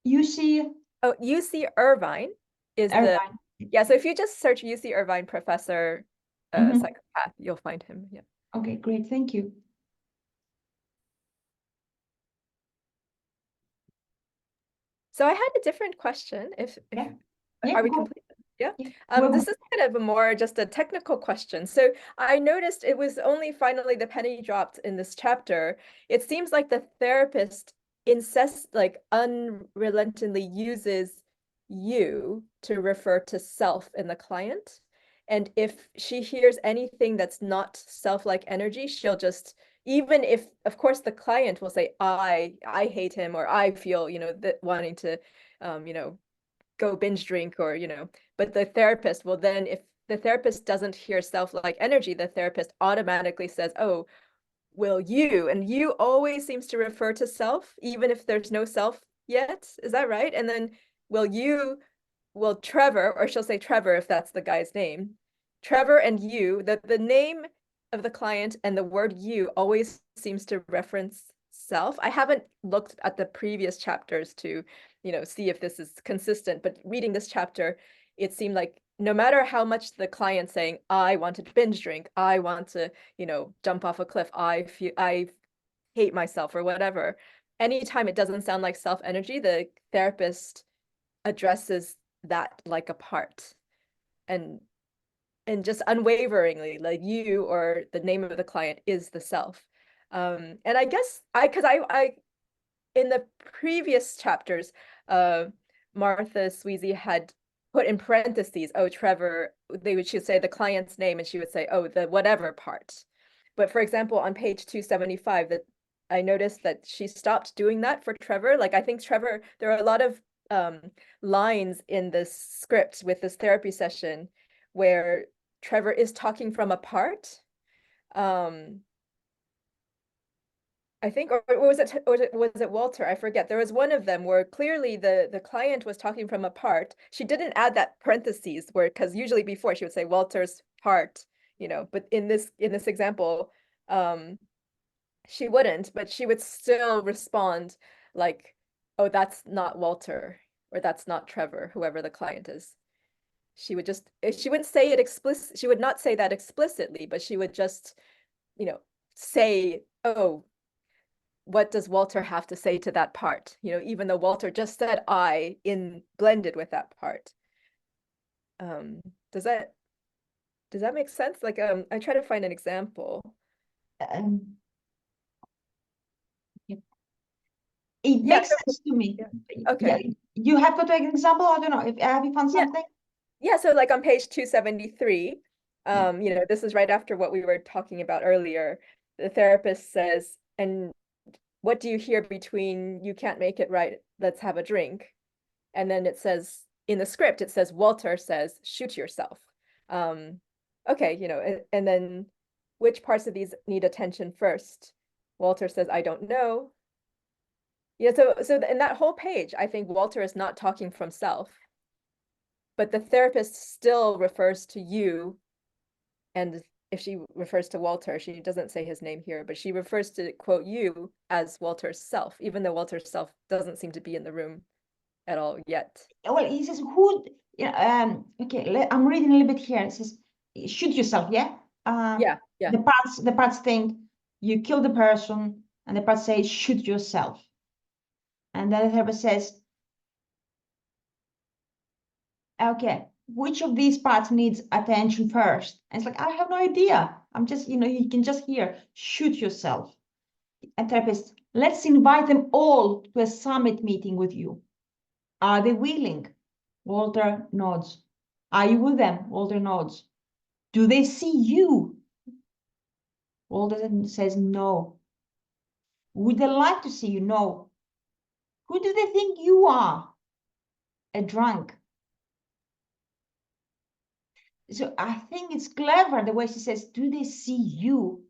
Speaker 1: UC
Speaker 2: Oh, UC Irvine is
Speaker 1: Irvine.
Speaker 2: yeah, so if you just search UC Irvine professor
Speaker 1: Mhm.
Speaker 2: psychopath, you'll find him. Yeah.
Speaker 1: Okay, great. Thank you.
Speaker 2: So I had a different question.
Speaker 1: Yeah. Yeah,
Speaker 2: Are we
Speaker 1: go.
Speaker 2: complete? Yeah.
Speaker 1: Yeah. Well,
Speaker 2: This is kind of a more just a technical question. So I noticed it was only finally the penny dropped in this chapter. It seems like the therapist unrelentingly uses you to refer to self in the client. And if she hears anything that's not self-like energy, she'll just, even if, of course, the client will say, I hate him, or I feel, that wanting to, go binge drink, or, but the therapist will then, if the therapist doesn't hear self-like energy, the therapist automatically says, oh, will you? And you always seems to refer to self, even if there's no self yet. Is that right? And then will Trevor, or she'll say Trevor if that's the guy's name, Trevor and you, the name of the client and the word you always seems to reference self. I haven't looked at the previous chapters to, see if this is consistent, but reading this chapter, it seemed like no matter how much the client's saying, I want to binge drink, I want to, jump off a cliff, I hate myself or whatever, anytime it doesn't sound like self energy, the therapist addresses that like a part, and just unwaveringly, like you or the name of the client is the self. And I guess because I in the previous chapters, Martha Sweezy had put in parentheses, oh, Trevor, she would say the client's name, and she would say, oh, the whatever part. But for example, on page 275, that I noticed that she stopped doing that for Trevor. Like, I think Trevor, there are a lot of lines in this script with this therapy session where Trevor is talking from a part. I think, or was it Walter? I forget. There was one of them where clearly the client was talking from a part. She didn't add that parentheses where, because usually before she would say Walter's part, but in this example, she wouldn't, but she would still respond like, oh, that's not Walter, or that's not Trevor, whoever the client is. She would wouldn't say it explicit. She would not say that explicitly, but she would just, say, oh, what does Walter have to say to that part? Even though Walter just said I in blended with that part. Does that make sense? Like, I try to find an example.
Speaker 1: It makes sense to me.
Speaker 2: Yeah. Okay.
Speaker 1: Yeah, you have got an example? I don't know. Have you found something?
Speaker 2: Yeah, so like on page 273, this is right after what we were talking about earlier. The therapist says, and what do you hear between you can't make it right, let's have a drink? And then it says, in the script, it says, Walter says, shoot yourself. Okay, and then which parts of these need attention first? Walter says, I don't know. Yeah, so in that whole page, I think Walter is not talking from self, but the therapist still refers to you. And if she refers to Walter, she doesn't say his name here, but she refers to, quote, you as Walter's self, even though Walter's self doesn't seem to be in the room at all yet.
Speaker 1: Well, he says, okay, I'm reading a little bit here. It says, shoot yourself, yeah?
Speaker 2: Yeah.
Speaker 1: The parts think you kill the person, and the parts say, shoot yourself. And then the therapist says, okay, which of these parts needs attention first? And it's like, I have no idea. I'm just, you can just hear, shoot yourself. And therapist, let's invite them all to a summit meeting with you. Are they willing? Walter nods. Are you with them? Walter nods. Do they see you? Walter says no. Would they like to see you? No. Who do they think you are? A drunk. So I think it's clever the way she says, do they see you?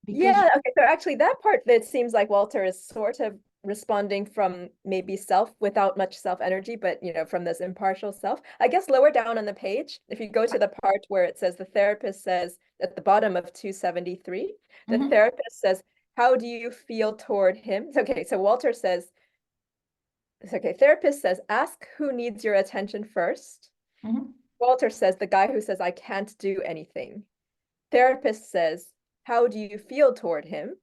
Speaker 1: Because
Speaker 2: Yeah, okay. So actually that part, it seems like Walter is sort of responding from maybe self without much self energy, but from this impartial self. I guess lower down on the page, if you go to the part where it says the therapist says at the bottom of 273, the therapist says, how do you feel toward him? Okay, so Walter says, it's okay, therapist says, ask who needs your attention first. Walter says, the guy who says, I can't do anything. Therapist says, how do you feel toward him?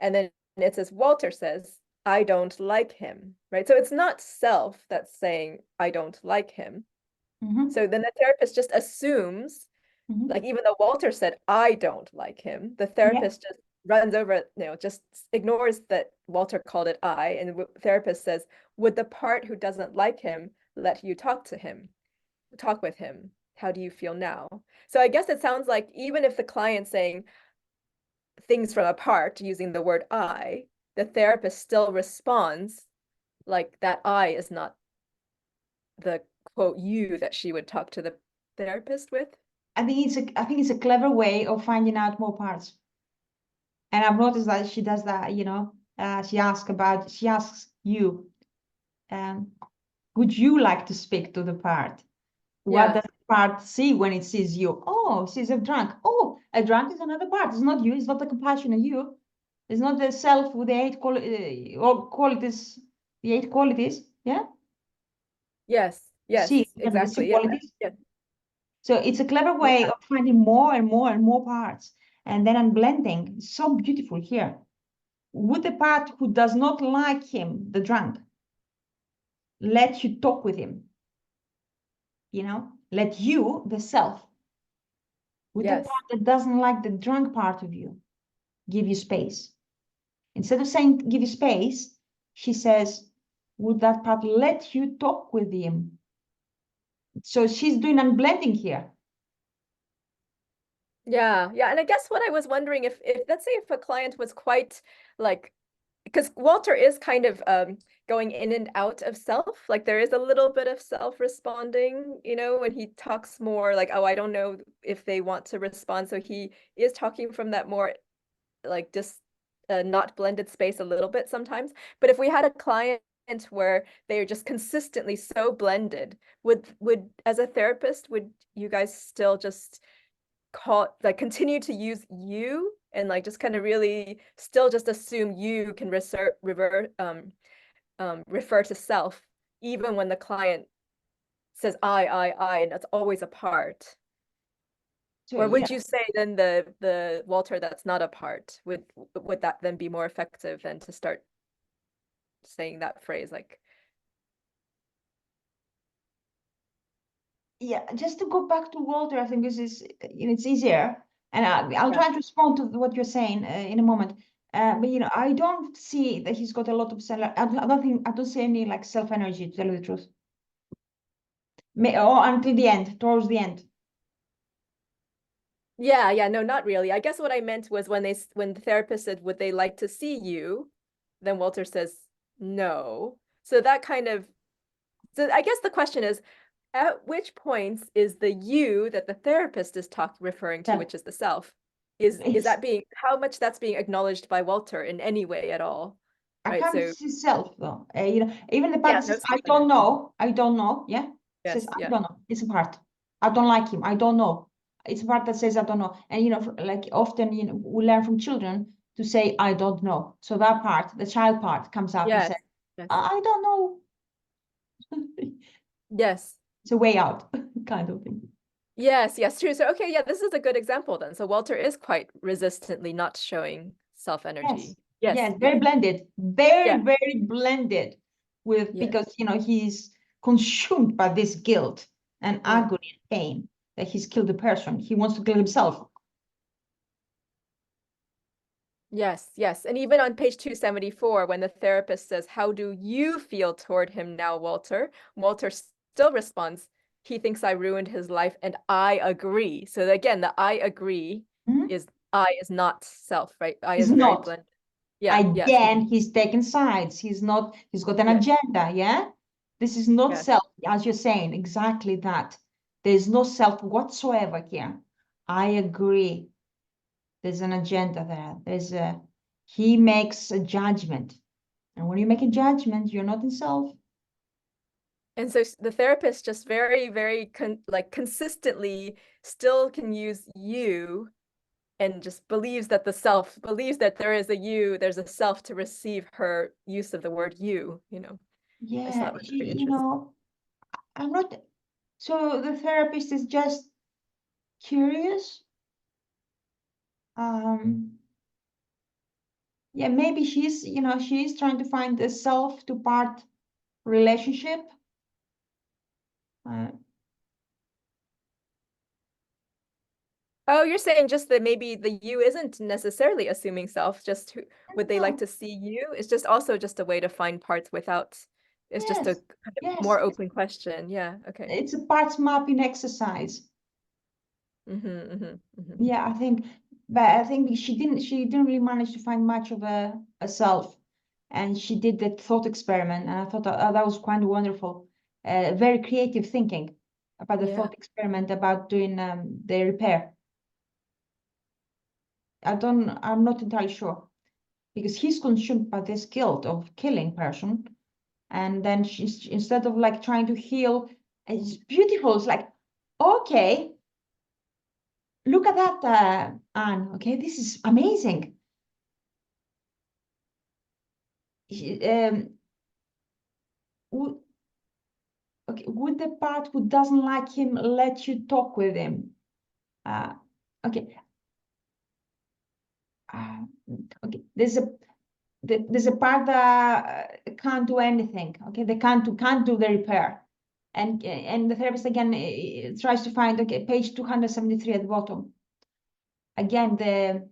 Speaker 2: And then it says, Walter says, I don't like him, right? So it's not self that's saying, I don't like him. So then the therapist just assumes, like, even though Walter said, I don't like him, the therapist just runs over, just ignores that Walter called it I, and the therapist says, would the part who doesn't like him let you talk with him? How do you feel now? So I guess it sounds like even if the client's saying things from a part using the word I, the therapist still responds like that I is not the quote you that she would talk to the therapist with.
Speaker 1: I think it's a clever way of finding out more parts. And I've noticed that she does that, she asks you, would you like to speak to the part? What does the part see when it sees you? Oh, sees a drunk. Oh, a drunk is another part. It's not you. It's not the compassionate you. It's not the self with the 8 qualities. The 8 qualities. Yeah.
Speaker 2: Yes.
Speaker 1: See,
Speaker 2: Exactly.
Speaker 1: Yeah. So it's a clever way of finding more and more and more parts, and then unblending. It's so beautiful here. Would the part who does not like him, the drunk, let you talk with him? Let you, the self, with the part that doesn't like the drunk part of you, give you space. Instead of saying give you space, she says, would that part let you talk with him? So she's doing unblending here.
Speaker 2: Yeah. And I guess what I was wondering if let's say if a client was quite like, because Walter is kind of going in and out of self, like there is a little bit of self responding, when he talks more like, oh, I don't know if they want to respond. So he is talking from that more like just not blended space a little bit sometimes. But if we had a client where they are just consistently so blended, would as a therapist, would you guys still just continue to use you and like just kind of really still just assume you can refer to self even when the client says I, and that's always a part? So, or would you say then the Walter that's not a part, would that then be more effective than to start saying that phrase like?
Speaker 1: Yeah, just to go back to Walter, I think this is it's easier, and I'll try to respond to what you're saying in a moment. But I don't see that he's got a lot of self. I don't see any like self energy, to tell you the truth. Or until the end, towards the end.
Speaker 2: Yeah, no, not really. I guess what I meant was when the therapist said, would they like to see you? Then Walter says, no. So that kind of, so I guess the question is, at which points is the you that the therapist is referring to, which is the self, is that being, how much that's being acknowledged by Walter in any way at all?
Speaker 1: I can't see self though. Even the part that says, I don't know. Yeah. Says, I don't know. It's a part. I don't like him. I don't know. It's a part that says, I don't know. And, like often, we learn from children to say, I don't know. So that part, the child part comes up and says, I don't know.
Speaker 2: Yes.
Speaker 1: It's a way out kind of thing.
Speaker 2: Yes, true. So, okay, yeah, this is a good example then. So Walter is quite resistantly not showing self-energy.
Speaker 1: Yes, very blended, very blended with, because, he's consumed by this guilt and agony and pain that he's killed a person. He wants to kill himself.
Speaker 2: Yes, yes. And even on page 274, when the therapist says, "How do you feel toward him now, Walter?" Walter still responds, "He thinks I ruined his life, and I agree." So again, the "I agree"
Speaker 1: Mhm.
Speaker 2: is I is not self, right? I
Speaker 1: He's
Speaker 2: is very
Speaker 1: not.
Speaker 2: blended. Yeah, yes,
Speaker 1: Again, he's taking sides. He's not, he's got an
Speaker 2: yes,
Speaker 1: agenda, yeah? This is not
Speaker 2: yes.
Speaker 1: self, as you're saying, exactly that. There's no self whatsoever here. I agree. There's an agenda there. He makes a judgment. And when you make a judgment, you're not in self.
Speaker 2: And so the therapist just very, very consistently still can use you and just believes that believes that there is a you, there's a self to receive her use of the word you, you know. I just
Speaker 1: Yeah,
Speaker 2: thought it was very interesting.
Speaker 1: I'm not, so the therapist is just curious. Yeah, maybe she's trying to find a self to part relationship. Uh,
Speaker 2: Oh, you're saying just that maybe the you isn't necessarily assuming self, just would they like
Speaker 1: no,
Speaker 2: to see you? It's just also just a way to find parts without, it's just a
Speaker 1: yes,
Speaker 2: kind of
Speaker 1: yes,
Speaker 2: more open question. Yeah, okay.
Speaker 1: it's a parts mapping exercise. Yeah, I think she didn't really manage to find much of a self, and she did that thought experiment, and I thought that was quite wonderful. Very creative thinking about the
Speaker 2: Yeah.
Speaker 1: thought experiment about doing the repair. I'm not entirely sure because he's consumed by this guilt of killing person, and then she's instead of like trying to heal, it's beautiful. It's like, okay, look at that, Anne. Okay, this is amazing. Would, okay, would the part who doesn't like him let you talk with him? Uh, okay. Uh, okay. There's a part that can't do anything. Okay, they can't do the repair, and the therapist again tries to find, okay, page 273 at the bottom. Again, the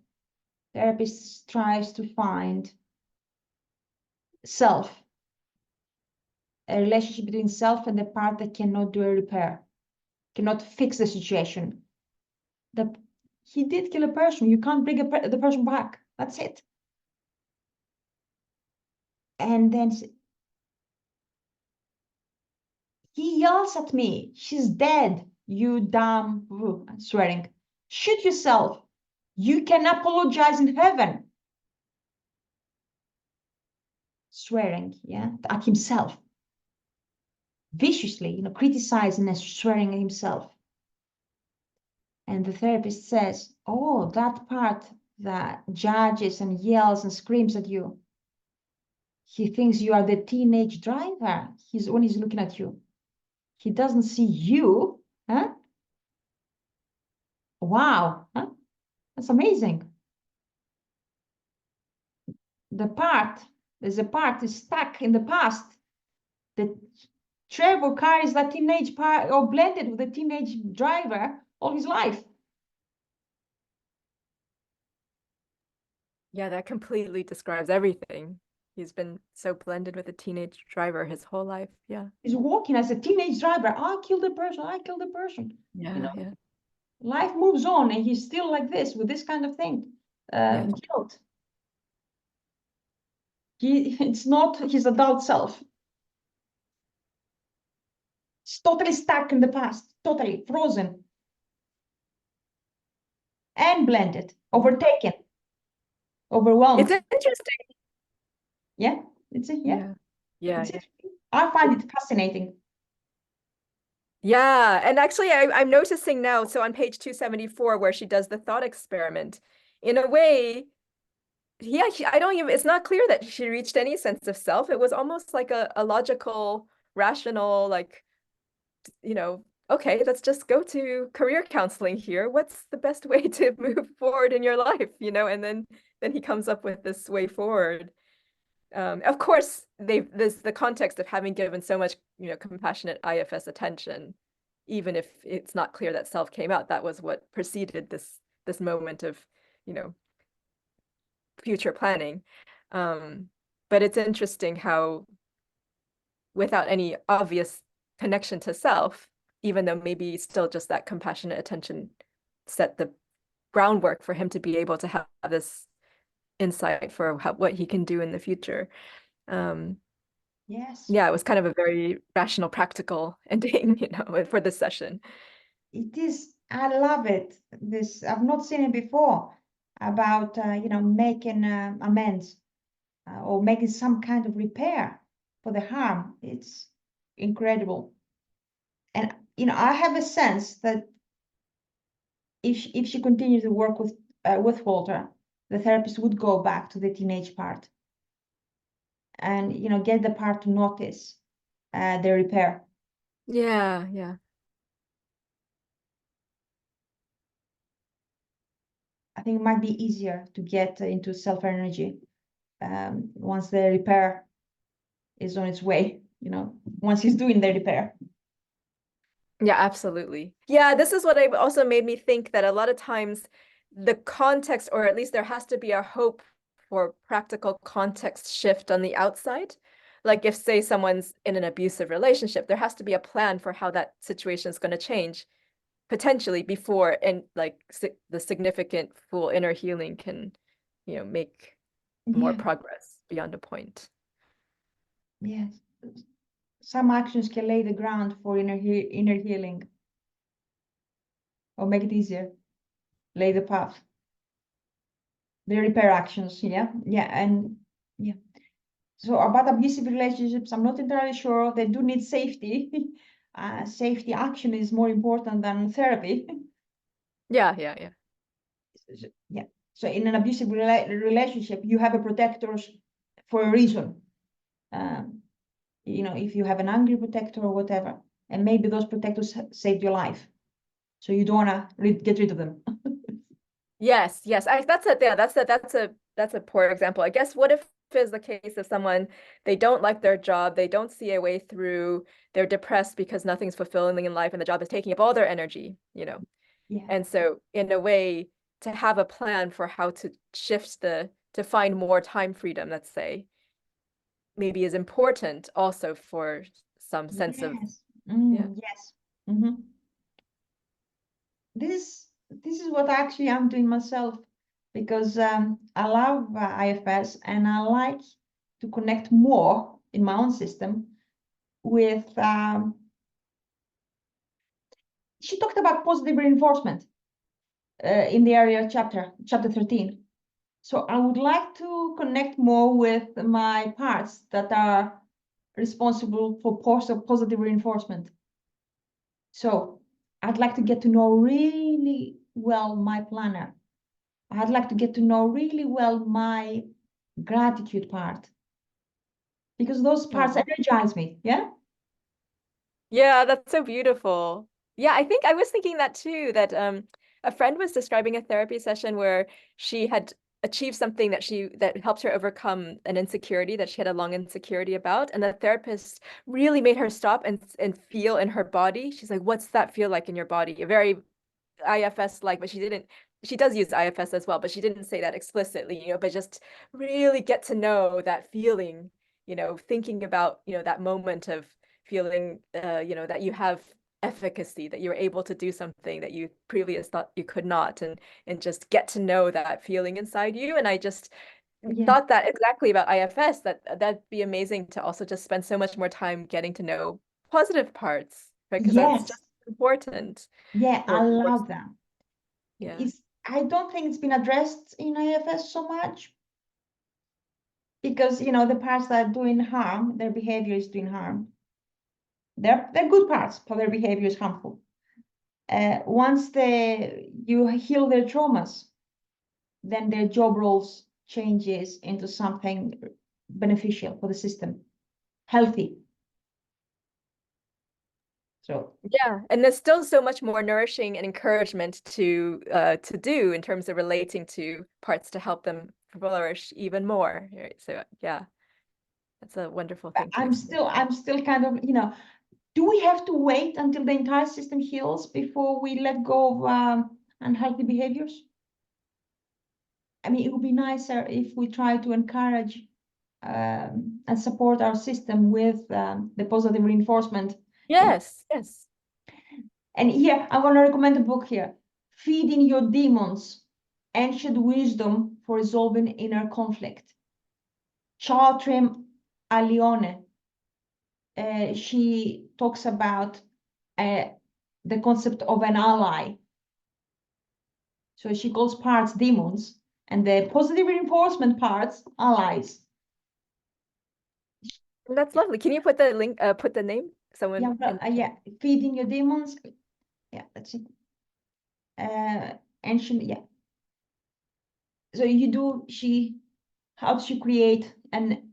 Speaker 1: therapist tries to find self, a relationship between self and the part that cannot do a repair, cannot fix the situation. He did kill a person. You can't bring the person back. That's it. And then he yells at me. She's dead. You damn, I'm swearing. Shoot yourself. You can apologize in heaven. Swearing, yeah, at himself. Viciously, criticizing and swearing at himself. And the therapist says, oh, that part that judges and yells and screams at you. He thinks you are the teenage driver. When he's looking at you. He doesn't see you. Huh? Wow. Huh? That's amazing. There's a part is stuck in the past. The Trevor carries that teenage part or blended with the teenage driver all his life.
Speaker 2: Yeah, that completely describes everything. He's been so blended with a teenage driver his whole life. Yeah.
Speaker 1: He's walking as a teenage driver. I killed the person. I killed the person.
Speaker 2: Yeah, yeah.
Speaker 1: Life moves on, and he's still like this with this kind of thing.
Speaker 2: Yeah.
Speaker 1: Guilt. It's not his adult self. It's totally stuck in the past, totally frozen and blended, overtaken,
Speaker 2: It's
Speaker 1: overwhelmed.
Speaker 2: interesting.
Speaker 1: Yeah, it's it. Yeah,
Speaker 2: Yeah. Yeah,
Speaker 1: it's
Speaker 2: yeah.
Speaker 1: it. I find it fascinating.
Speaker 2: Yeah, and actually I'm noticing now, so on page 274 where she does the thought experiment, in a way, yeah, I don't even, it's not clear that she reached any sense of self. It was almost like a logical, rational, like, okay, let's just go to career counseling here. What's the best way to move forward in your life, and then he comes up with this way forward. Of course, there's the context of having given so much, compassionate IFS attention, even if it's not clear that self came out. That was what preceded this moment of, you know, future planning. But it's interesting how without any obvious connection to self, even though maybe still just that compassionate attention set the groundwork for him to be able to have this insight for what he can do in the future.
Speaker 1: Yes.
Speaker 2: Yeah, it was kind of a very rational, practical ending, for this session.
Speaker 1: It is. I love it. I've not seen it before about making amends or making some kind of repair for the harm. It's incredible. And I have a sense that if she continues to work with Walter, the therapist would go back to the teenage part and get the part to notice the repair.
Speaker 2: Yeah, yeah.
Speaker 1: I think it might be easier to get into self-energy once the repair is on its way, once he's doing the repair.
Speaker 2: Yeah, absolutely. Yeah, this is what also made me think that a lot of times the context, or at least there has to be a hope for practical context shift on the outside. Like if, say, someone's in an abusive relationship, there has to be a plan for how that situation is going to change potentially before the significant full inner healing can, make more progress beyond a point.
Speaker 1: Yes. Some actions can lay the ground for inner healing or make it easier, lay the path. The repair actions, yeah. So about abusive relationships, I'm not entirely sure. They do need safety. Safety action is more important than therapy.
Speaker 2: Yeah.
Speaker 1: Yeah. So in an abusive relationship, you have a protectors for a reason. If you have an angry protector or whatever, and maybe those protectors saved your life, so you don't want to get rid of them.
Speaker 2: Yes. That's a poor example. I guess what if is the case of someone, they don't like their job, they don't see a way through, they're depressed because nothing's fulfilling in life and the job is taking up all their energy,
Speaker 1: Yeah.
Speaker 2: And so in a way, to have a plan for how to shift to find more time freedom, let's say, maybe is important also for some sense of
Speaker 1: Yes.
Speaker 2: yeah.
Speaker 1: Yes. Mm-hmm. This is what actually I'm doing myself, because I love IFS and I like to connect more in my own system with she talked about positive reinforcement in the area chapter 13. So I would like to connect more with my parts that are responsible for positive reinforcement. So I'd like to get to know really well my planner. I'd like to get to know really well my gratitude part, because those parts energize me. Yeah.
Speaker 2: Yeah, that's so beautiful. Yeah, I think I was thinking that too, that a friend was describing a therapy session where she had achieved something that helped her overcome an insecurity that she had a long insecurity about. And the therapist really made her stop and feel in her body. She's like, what's that feel like in your body? A very IFS like, but she does use IFS as well, but she didn't say that explicitly, but just really get to know that feeling, thinking about, that moment of feeling, that you have efficacy, that you're able to do something that you previously thought you could not, and just get to know that feeling inside you. And I just thought that exactly about IFS, that'd be amazing to also just spend so much more time getting to know positive parts, right? Because that's just important.
Speaker 1: Yeah, I love that.
Speaker 2: Yeah.
Speaker 1: I don't think it's been addressed in IFS so much, because the parts that are doing harm, their behavior is doing harm. They're good parts, but their behavior is harmful. Once you heal their traumas, then their job roles changes into something beneficial for the system, healthy. So
Speaker 2: yeah, and there's still so much more nourishing and encouragement to do in terms of relating to parts to help them flourish even more. Right? So yeah, that's a wonderful thing.
Speaker 1: I'm still kind of, do we have to wait until the entire system heals before we let go of unhealthy behaviors? I mean, it would be nicer if we try to encourage and support our system with the positive reinforcement.
Speaker 2: Yes, yes.
Speaker 1: And here, I want to recommend a book here, Feeding Your Demons, Ancient Wisdom for Resolving Inner Conflict. Ch14. She talks about the concept of an ally. So she calls parts demons and the positive reinforcement parts allies.
Speaker 2: That's lovely. Can you put the link, put the name? Someone
Speaker 1: Yeah,
Speaker 2: in the
Speaker 1: yeah, Feeding Your Demons. Yeah, that's it. Ancient, yeah. So she helps you create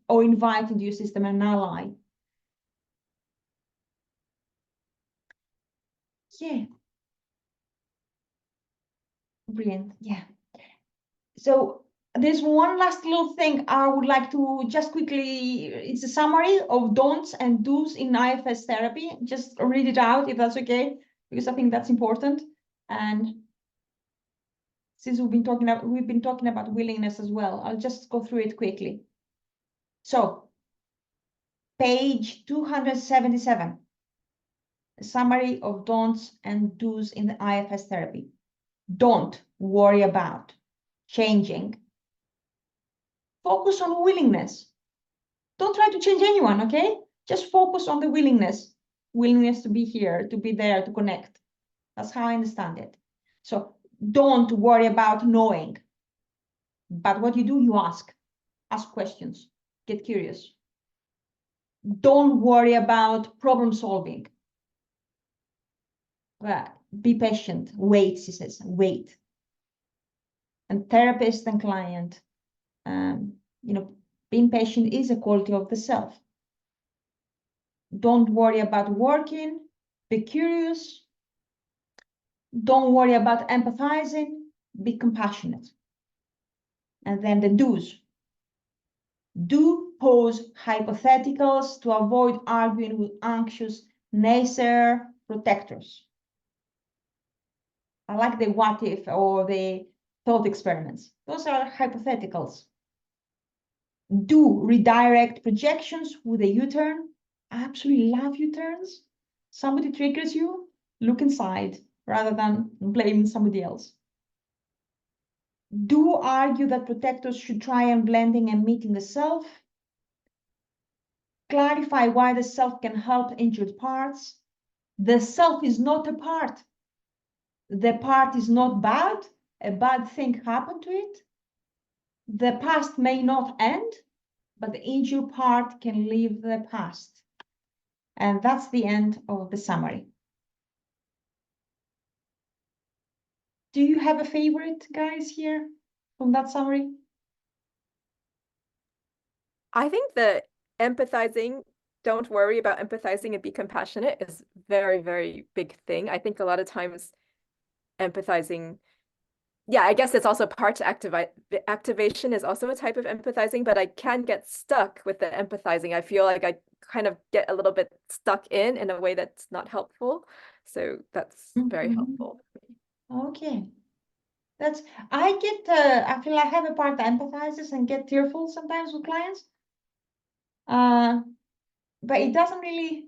Speaker 1: or invite into your system an ally. Yeah. Brilliant. Yeah. So there's one last little thing I would like to just quickly, it's a summary of don'ts and do's in IFS therapy. Just read it out if that's okay, because I think that's important. And since we've been talking about willingness as well, I'll just go through it quickly. So page 277, a summary of don'ts and do's in the IFS therapy. Don't worry about changing. Focus on willingness. Don't try to change anyone, okay? Just focus on the willingness to be here, to be there, to connect. That's how I understand it. So don't worry about knowing. But what you do, you ask questions, get curious. Don't worry about problem solving. Be patient, wait, she says, wait. And therapist and client, being patient is a quality of the self. Don't worry about working, be curious. Don't worry about empathizing, be compassionate. And then the do's. Do pose hypotheticals to avoid arguing with anxious naysayer protectors. I like the what if or the thought experiments. Those are hypotheticals. Do redirect projections with a U-turn. I absolutely love U-turns. Somebody triggers you, look inside rather than blaming somebody else. Do argue that protectors should try and blending and meeting the self. Clarify why the self can help injured parts. The self is not a part. The part is not bad. A bad thing happened to it. The past may not end, but the injured part can leave the past. And that's the end of the summary. Do you have a favorite, guys, here from that summary?
Speaker 2: I think the empathizing, don't worry about empathizing and be compassionate is very, very big thing. I think a lot of times empathizing, yeah, I guess it's also part to activate. The activation is also a type of empathizing, but I can get stuck with the empathizing. I feel like I kind of get a little bit stuck in a way that's not helpful. So that's very helpful.
Speaker 1: Okay. I feel I have a part that empathizes and get tearful sometimes with clients. But it doesn't really,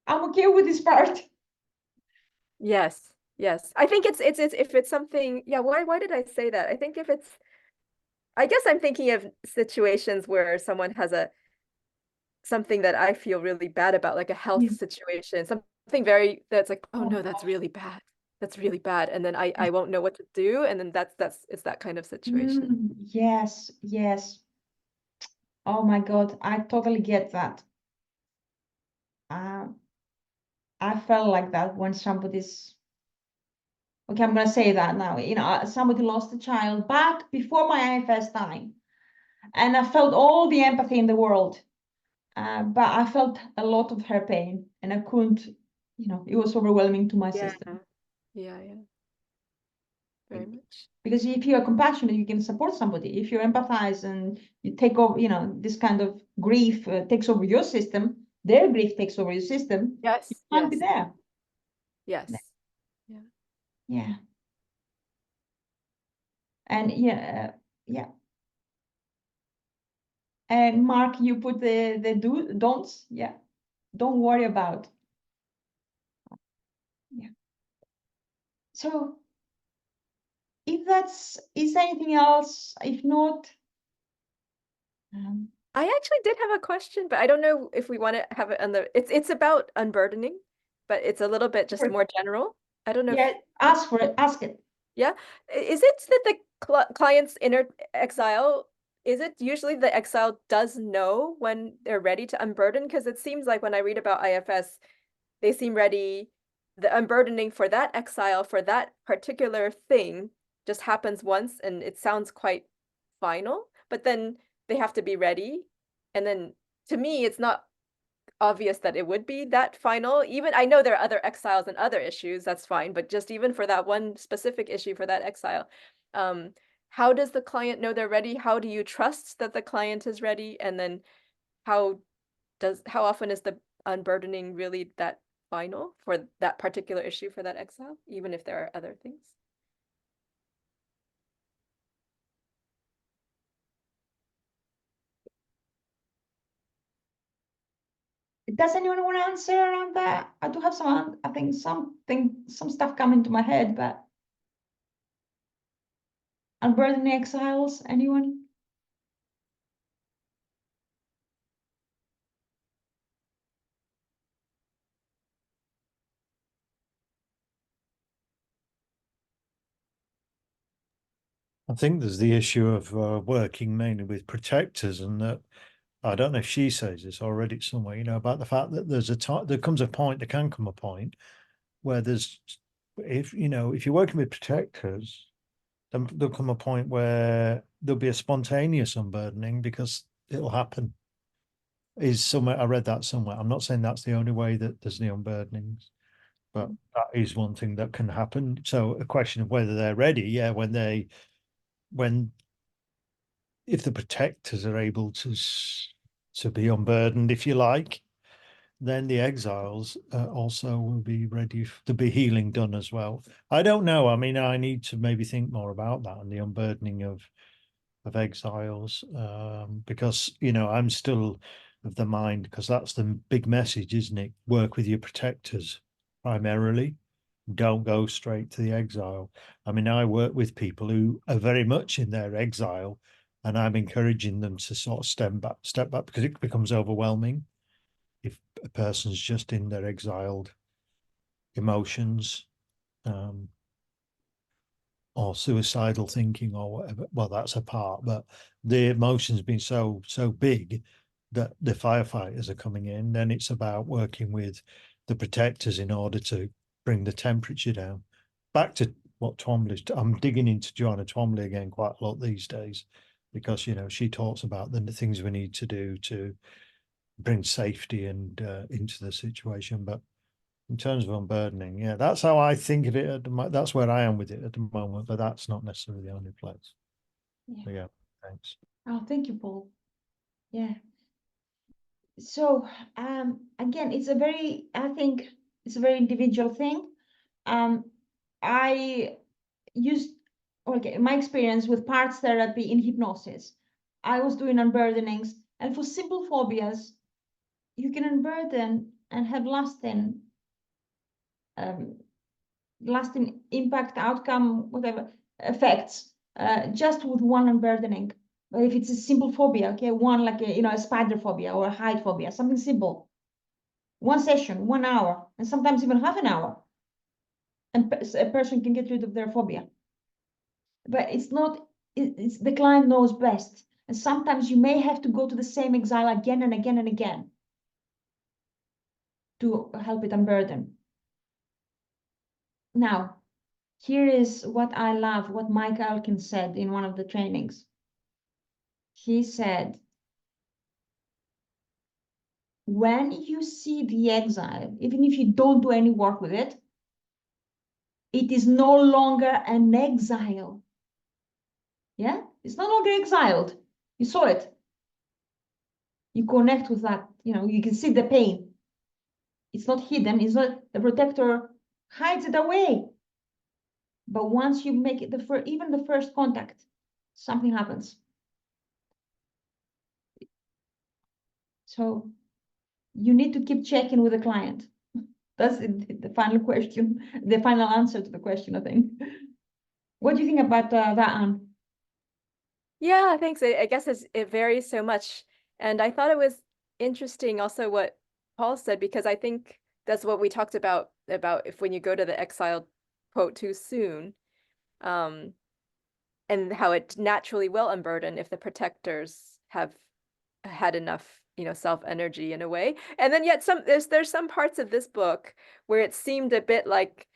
Speaker 1: I'm okay with this part.
Speaker 2: Yes, yes. I think it's if it's something, yeah, why did I say that? I think if it's, I guess I'm thinking of situations where someone has something that I feel really bad about, like a health situation, something that's like, oh no, that's really bad. That's really bad. And then I won't know what to do. And then it's that kind of situation.
Speaker 1: Yes, yes. Oh my God, I totally get that. I felt like that when somebody's, okay, I'm gonna say that now. Somebody lost a child back before my IFS time. And I felt all the empathy in the world. But I felt a lot of her pain and I couldn't, it was overwhelming to my system.
Speaker 2: Yeah. Very much.
Speaker 1: Because if you are compassionate, you can support somebody. If you empathize and you take over, this kind of grief takes over your system, their grief takes over your system.
Speaker 2: Yes.
Speaker 1: You can't be there.
Speaker 2: Yes.
Speaker 1: Yeah. And yeah. And Mark, you put the don'ts. Yeah, don't worry about. Yeah. So if is there anything else? If not,
Speaker 2: I actually did have a question, but I don't know if we want to have it on the. It's about unburdening, but it's a little bit just more general. I don't know.
Speaker 1: Yeah, ask for it. Ask it.
Speaker 2: Yeah, is it that the client's inner exile? Is it usually the exile does know when they're ready to unburden? Because it seems like when I read about IFS, they seem ready. The unburdening for that exile for that particular thing just happens once, and it sounds quite final. But then they have to be ready, and then to me, it's not obvious that it would be that final. Even I know there are other exiles and other issues, that's fine, but just even for that one specific issue for that exile, how does the client know they're ready? How do you trust that the client is ready? And then how often is the unburdening really that final for that particular issue for that exile, even if there are other things?
Speaker 1: Does anyone want to answer around that? I do have some, I think some stuff coming to my head, but unburdening exiles, anyone?
Speaker 3: I think there's the issue of working mainly with protectors, and that I don't know if she says this or read it somewhere, about the fact that there comes a point, there can come a point where if you're working with protectors, then there'll come a point where there'll be a spontaneous unburdening because it'll happen. I read that somewhere. I'm not saying that's the only way that there's the unburdenings, but that is one thing that can happen. So a question of whether they're ready, yeah, if the protectors are able to be unburdened, if you like, then the exiles also will be ready to be healing done as well. I don't know. I mean, I need to maybe think more about that and the unburdening of exiles, because I'm still of the mind, because that's the big message, isn't it? Work with your protectors primarily. Don't go straight to the exile. I mean, I work with people who are very much in their exile, and I'm encouraging them to sort of step back, because it becomes overwhelming if a person's just in their exiled emotions, or suicidal thinking or whatever. Well, that's a part, but the emotions being so big that the firefighters are coming in, then it's about working with the protectors in order to bring the temperature down. Back to what Twombly's, I'm digging into Joanna Twombly again quite a lot these days, because she talks about the things we need to do to bring safety and into the situation. But in terms of unburdening, yeah, that's how I think of it. That's where I am with it at the moment, but that's not necessarily the only place.
Speaker 1: Yeah.
Speaker 3: So, yeah, thanks.
Speaker 1: Oh, thank you, Paul. Yeah. So again, I think it's a very individual thing. I used, my experience with parts therapy in hypnosis. I was doing unburdenings, and for simple phobias, you can unburden and have lasting impact, outcome, whatever effects, just with one unburdening. But if it's a simple phobia, okay, one like a spider phobia or a height phobia, something simple, one session, 1 hour, and sometimes even half an hour, and a person can get rid of their phobia. But it's the client knows best, and sometimes you may have to go to the same exile again and again and again to help it unburden. Now, here is what I love, what Mike Elkin said in one of the trainings. He said, when you see the exile, even if you don't do any work with it, it is no longer an exile. Yeah, it's no longer exiled. You saw it. You connect with that, you can see the pain. It's not hidden, it's not, the protector hides it away. But once you make it even the first contact, something happens. So you need to keep checking with the client. That's the final question, the final answer to the question, I think. What do you think about that, Anne?
Speaker 2: Yeah, thanks. I guess it varies so much. And I thought it was interesting also what Paul said, because I think that's what we talked about if when you go to the exile quote too soon, and how it naturally will unburden if the protectors have had enough, self energy in a way. And then yet there's some parts of this book where it seemed a bit like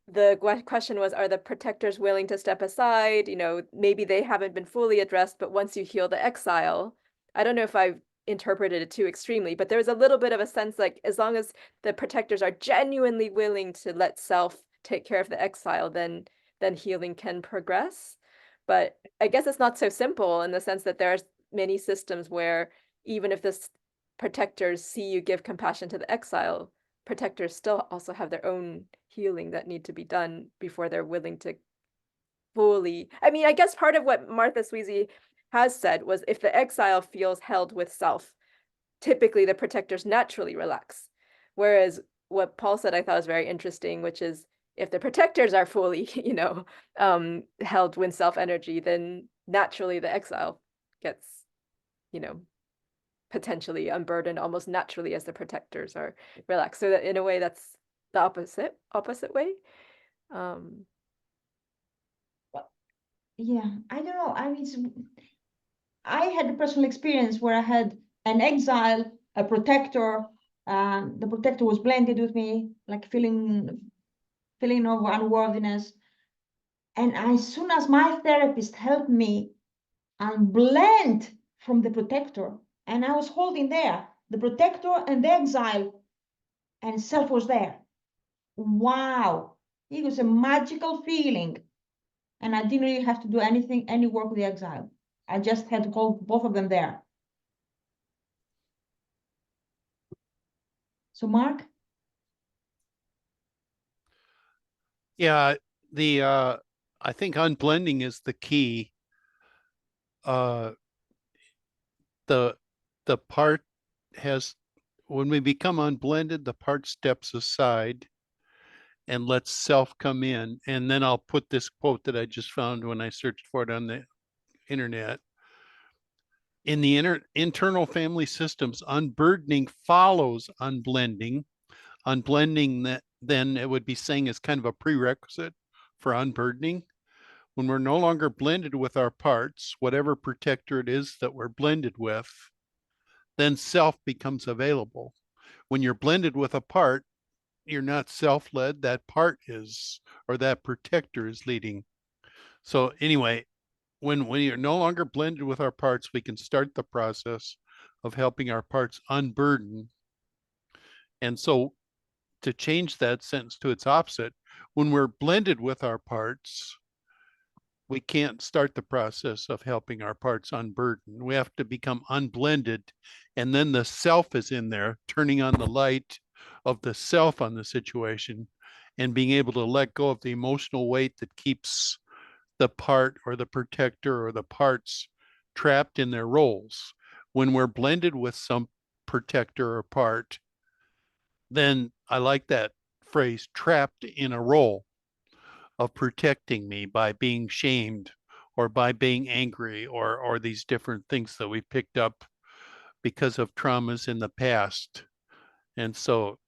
Speaker 2: the question was, are the protectors willing to step aside? Maybe they haven't been fully addressed, but once you heal the exile, I don't know if I've interpreted it too extremely, but there was a little bit of a sense like, as long as the protectors are genuinely willing to let self take care of the exile, then healing can progress. But I guess it's not so simple, in the sense that there are many systems where even if the protectors see you give compassion to the exile, protectors still also have their own healing that need to be done before they're willing to fully. I mean, I guess part of what Martha Sweezy has said was, if the exile feels held with self, typically the protectors naturally relax. Whereas what Paul said I thought was very interesting, which is, if the protectors are fully, held with self energy, then naturally the exile gets, potentially unburdened almost naturally as the protectors are relaxed. So that in a way, that's the opposite way.
Speaker 1: Yeah, I don't know. I mean, I had a personal experience where I had an exile, a protector. The protector was blended with me, like feeling of unworthiness. And as soon as my therapist helped me unblend from the protector, and I was holding there the protector and the exile, and self was there. Wow, it was a magical feeling. And I didn't really have to do any work with the exile. I just had to hold both of them there. So Mark?
Speaker 4: Yeah, I think unblending is the key. The part has, when we become unblended, the part steps aside and lets self come in. And then I'll put this quote that I just found when I searched for it on the internet. In the internal family systems, unburdening follows unblending. Unblending, then it would be saying, is kind of a prerequisite for unburdening. When we're no longer blended with our parts, whatever protector it is that we're blended with, then self becomes available. When you're blended with a part, you're not self-led, that part is, or that protector is leading. So anyway, when you're no longer blended with our parts, we can start the process of helping our parts unburden. And so to change that sentence to its opposite, when we're blended with our parts, we can't start the process of helping our parts unburden. We have to become unblended. And then the self is in there, turning on the light of the self on the situation and being able to let go of the emotional weight that keeps the part or the protector or the parts trapped in their roles. When we're blended with some protector or part, then I like that phrase, trapped in a role of protecting me by being shamed or by being angry, or these different things that we picked up because of traumas in the past. And so,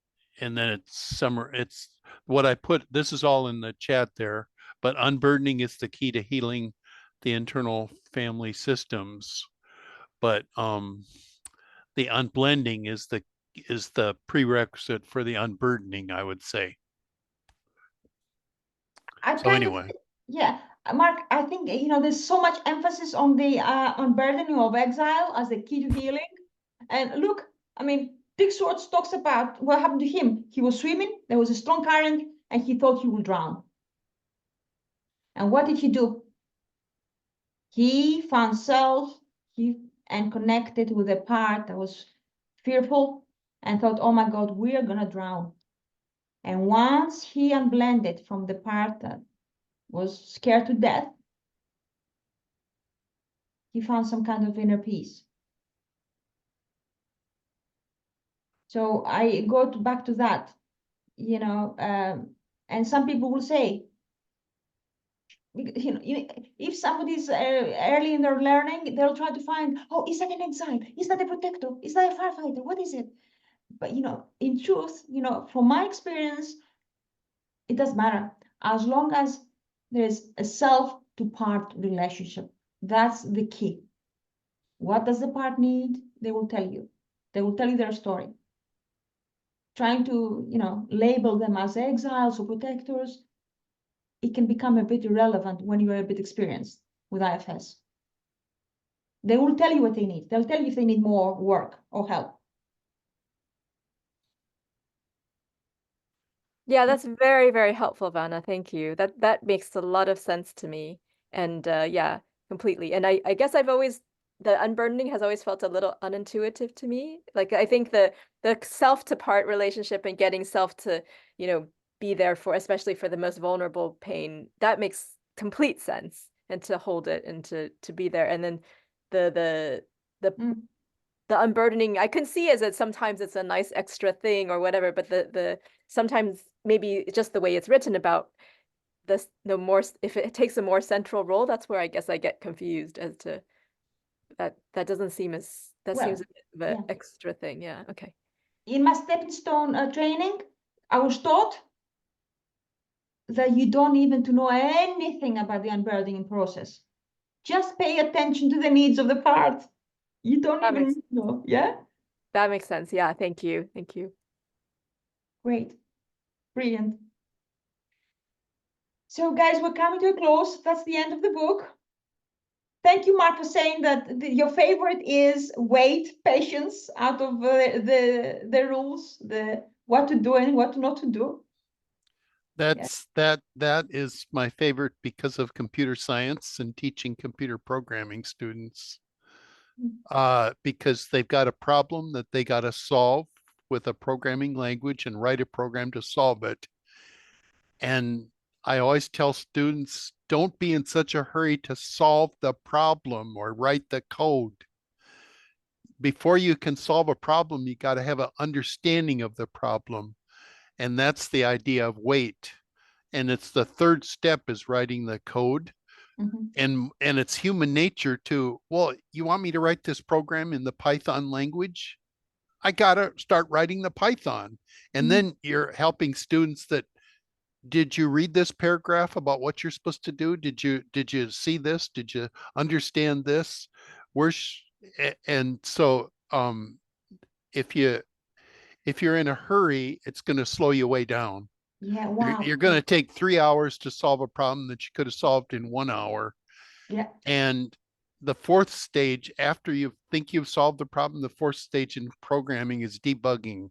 Speaker 4: and then it's what I put, this is all in the chat there, but unburdening is the key to healing the internal family systems. But the unblending is the prerequisite for the unburdening, I would say. So anyway.
Speaker 1: Yeah, Mark, I think, there's so much emphasis on the unburdening of exile as the key to healing. And look, I mean, Dick Swartz talks about what happened to him. He was swimming, there was a strong current, and he thought he would drown. And what did he do? He found self and connected with a part that was fearful and thought, oh my God, we are going to drown. And once he unblended from the part that was scared to death, he found some kind of inner peace. So I go back to that, you know, and some people will say, if somebody's early in their learning, they'll try to find, oh, is that an exile? Is that a protector? Is that a firefighter? What is it? But, in truth, from my experience, it doesn't matter. As long as there's a self to part relationship, that's the key. What does the part need? They will tell you. They will tell you their story. Trying to, label them as exiles or protectors, it can become a bit irrelevant when you are a bit experienced with IFS. They will tell you what they need. They'll tell you if they need more work or help.
Speaker 2: Yeah, that's very, very helpful, Vana. Thank you. That makes a lot of sense to me. And yeah, completely. And I guess the unburdening has always felt a little unintuitive to me. Like I think the self to part relationship and getting self to, be there for, especially for the most vulnerable pain, that makes complete sense. And to hold it and to be there. And then the unburdening I can see as that sometimes it's a nice extra thing or whatever, but the sometimes maybe just the way it's written about this, if it takes a more central role, that's where I guess I get confused as to that doesn't seem as seems a bit of an extra thing. Yeah, okay.
Speaker 1: In my stepping stone training, I was taught that you don't even to know anything about the unburdening process. Just pay attention to the needs of the part. You don't even know, yeah?
Speaker 2: That makes sense. Yeah, thank you. Thank you.
Speaker 1: Great. Brilliant. So guys, we're coming to a close. That's the end of the book. Thank you, Mark, for saying that your favorite is wait, patience, out of the rules, the what to do and what not to do.
Speaker 4: That is my favorite because of computer science and teaching computer programming students. Because they've got a problem that they got to solve with a programming language and write a program to solve it. And I always tell students, don't be in such a hurry to solve the problem or write the code. Before you can solve a problem, you got to have an understanding of the problem. And that's the idea of wait. And it's the third step is writing the code. And it's human nature to, well, you want me to write this program in the Python language? I gotta start writing the Python. And then you're helping students that, did you read this paragraph about what you're supposed to do? Did you see this? Did you understand this? And so if you're in a hurry, it's going to slow you way down.
Speaker 1: Yeah, wow.
Speaker 4: You're going to take 3 hours to solve a problem that you could have solved in 1 hour.
Speaker 1: Yeah.
Speaker 4: And the fourth stage, after you think you've solved the problem, the fourth stage in programming is debugging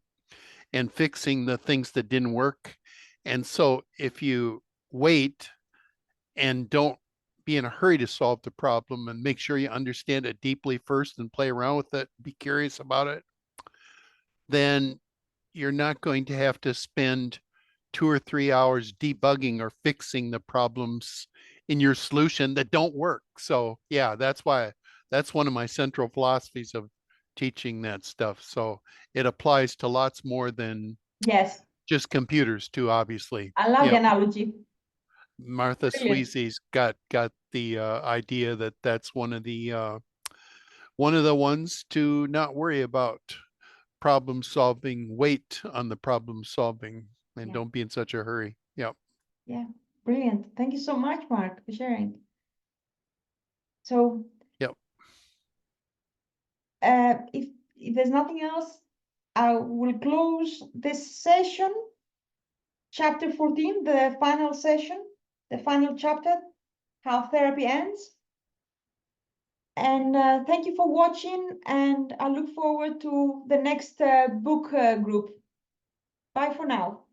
Speaker 4: and fixing the things that didn't work. And so if you wait and don't be in a hurry to solve the problem and make sure you understand it deeply first and play around with it, be curious about it, then you're not going to have to spend 2 or 3 hours debugging or fixing the problems in your solution that don't work. So yeah, that's one of my central philosophies of teaching that stuff. So it applies to lots more than just computers too, obviously.
Speaker 1: I love the analogy.
Speaker 4: Martha Sweezy's got the idea that that's one of the ones to not worry about problem solving, wait on the problem solving, and don't be in such a hurry. Yep.
Speaker 1: Yeah, brilliant. Thank you so much, Mark, for sharing. So if there's nothing else, I will close this session. Chapter 14, the final session, the final chapter, how therapy ends. And thank you for watching, and I look forward to the next book group. Bye for now.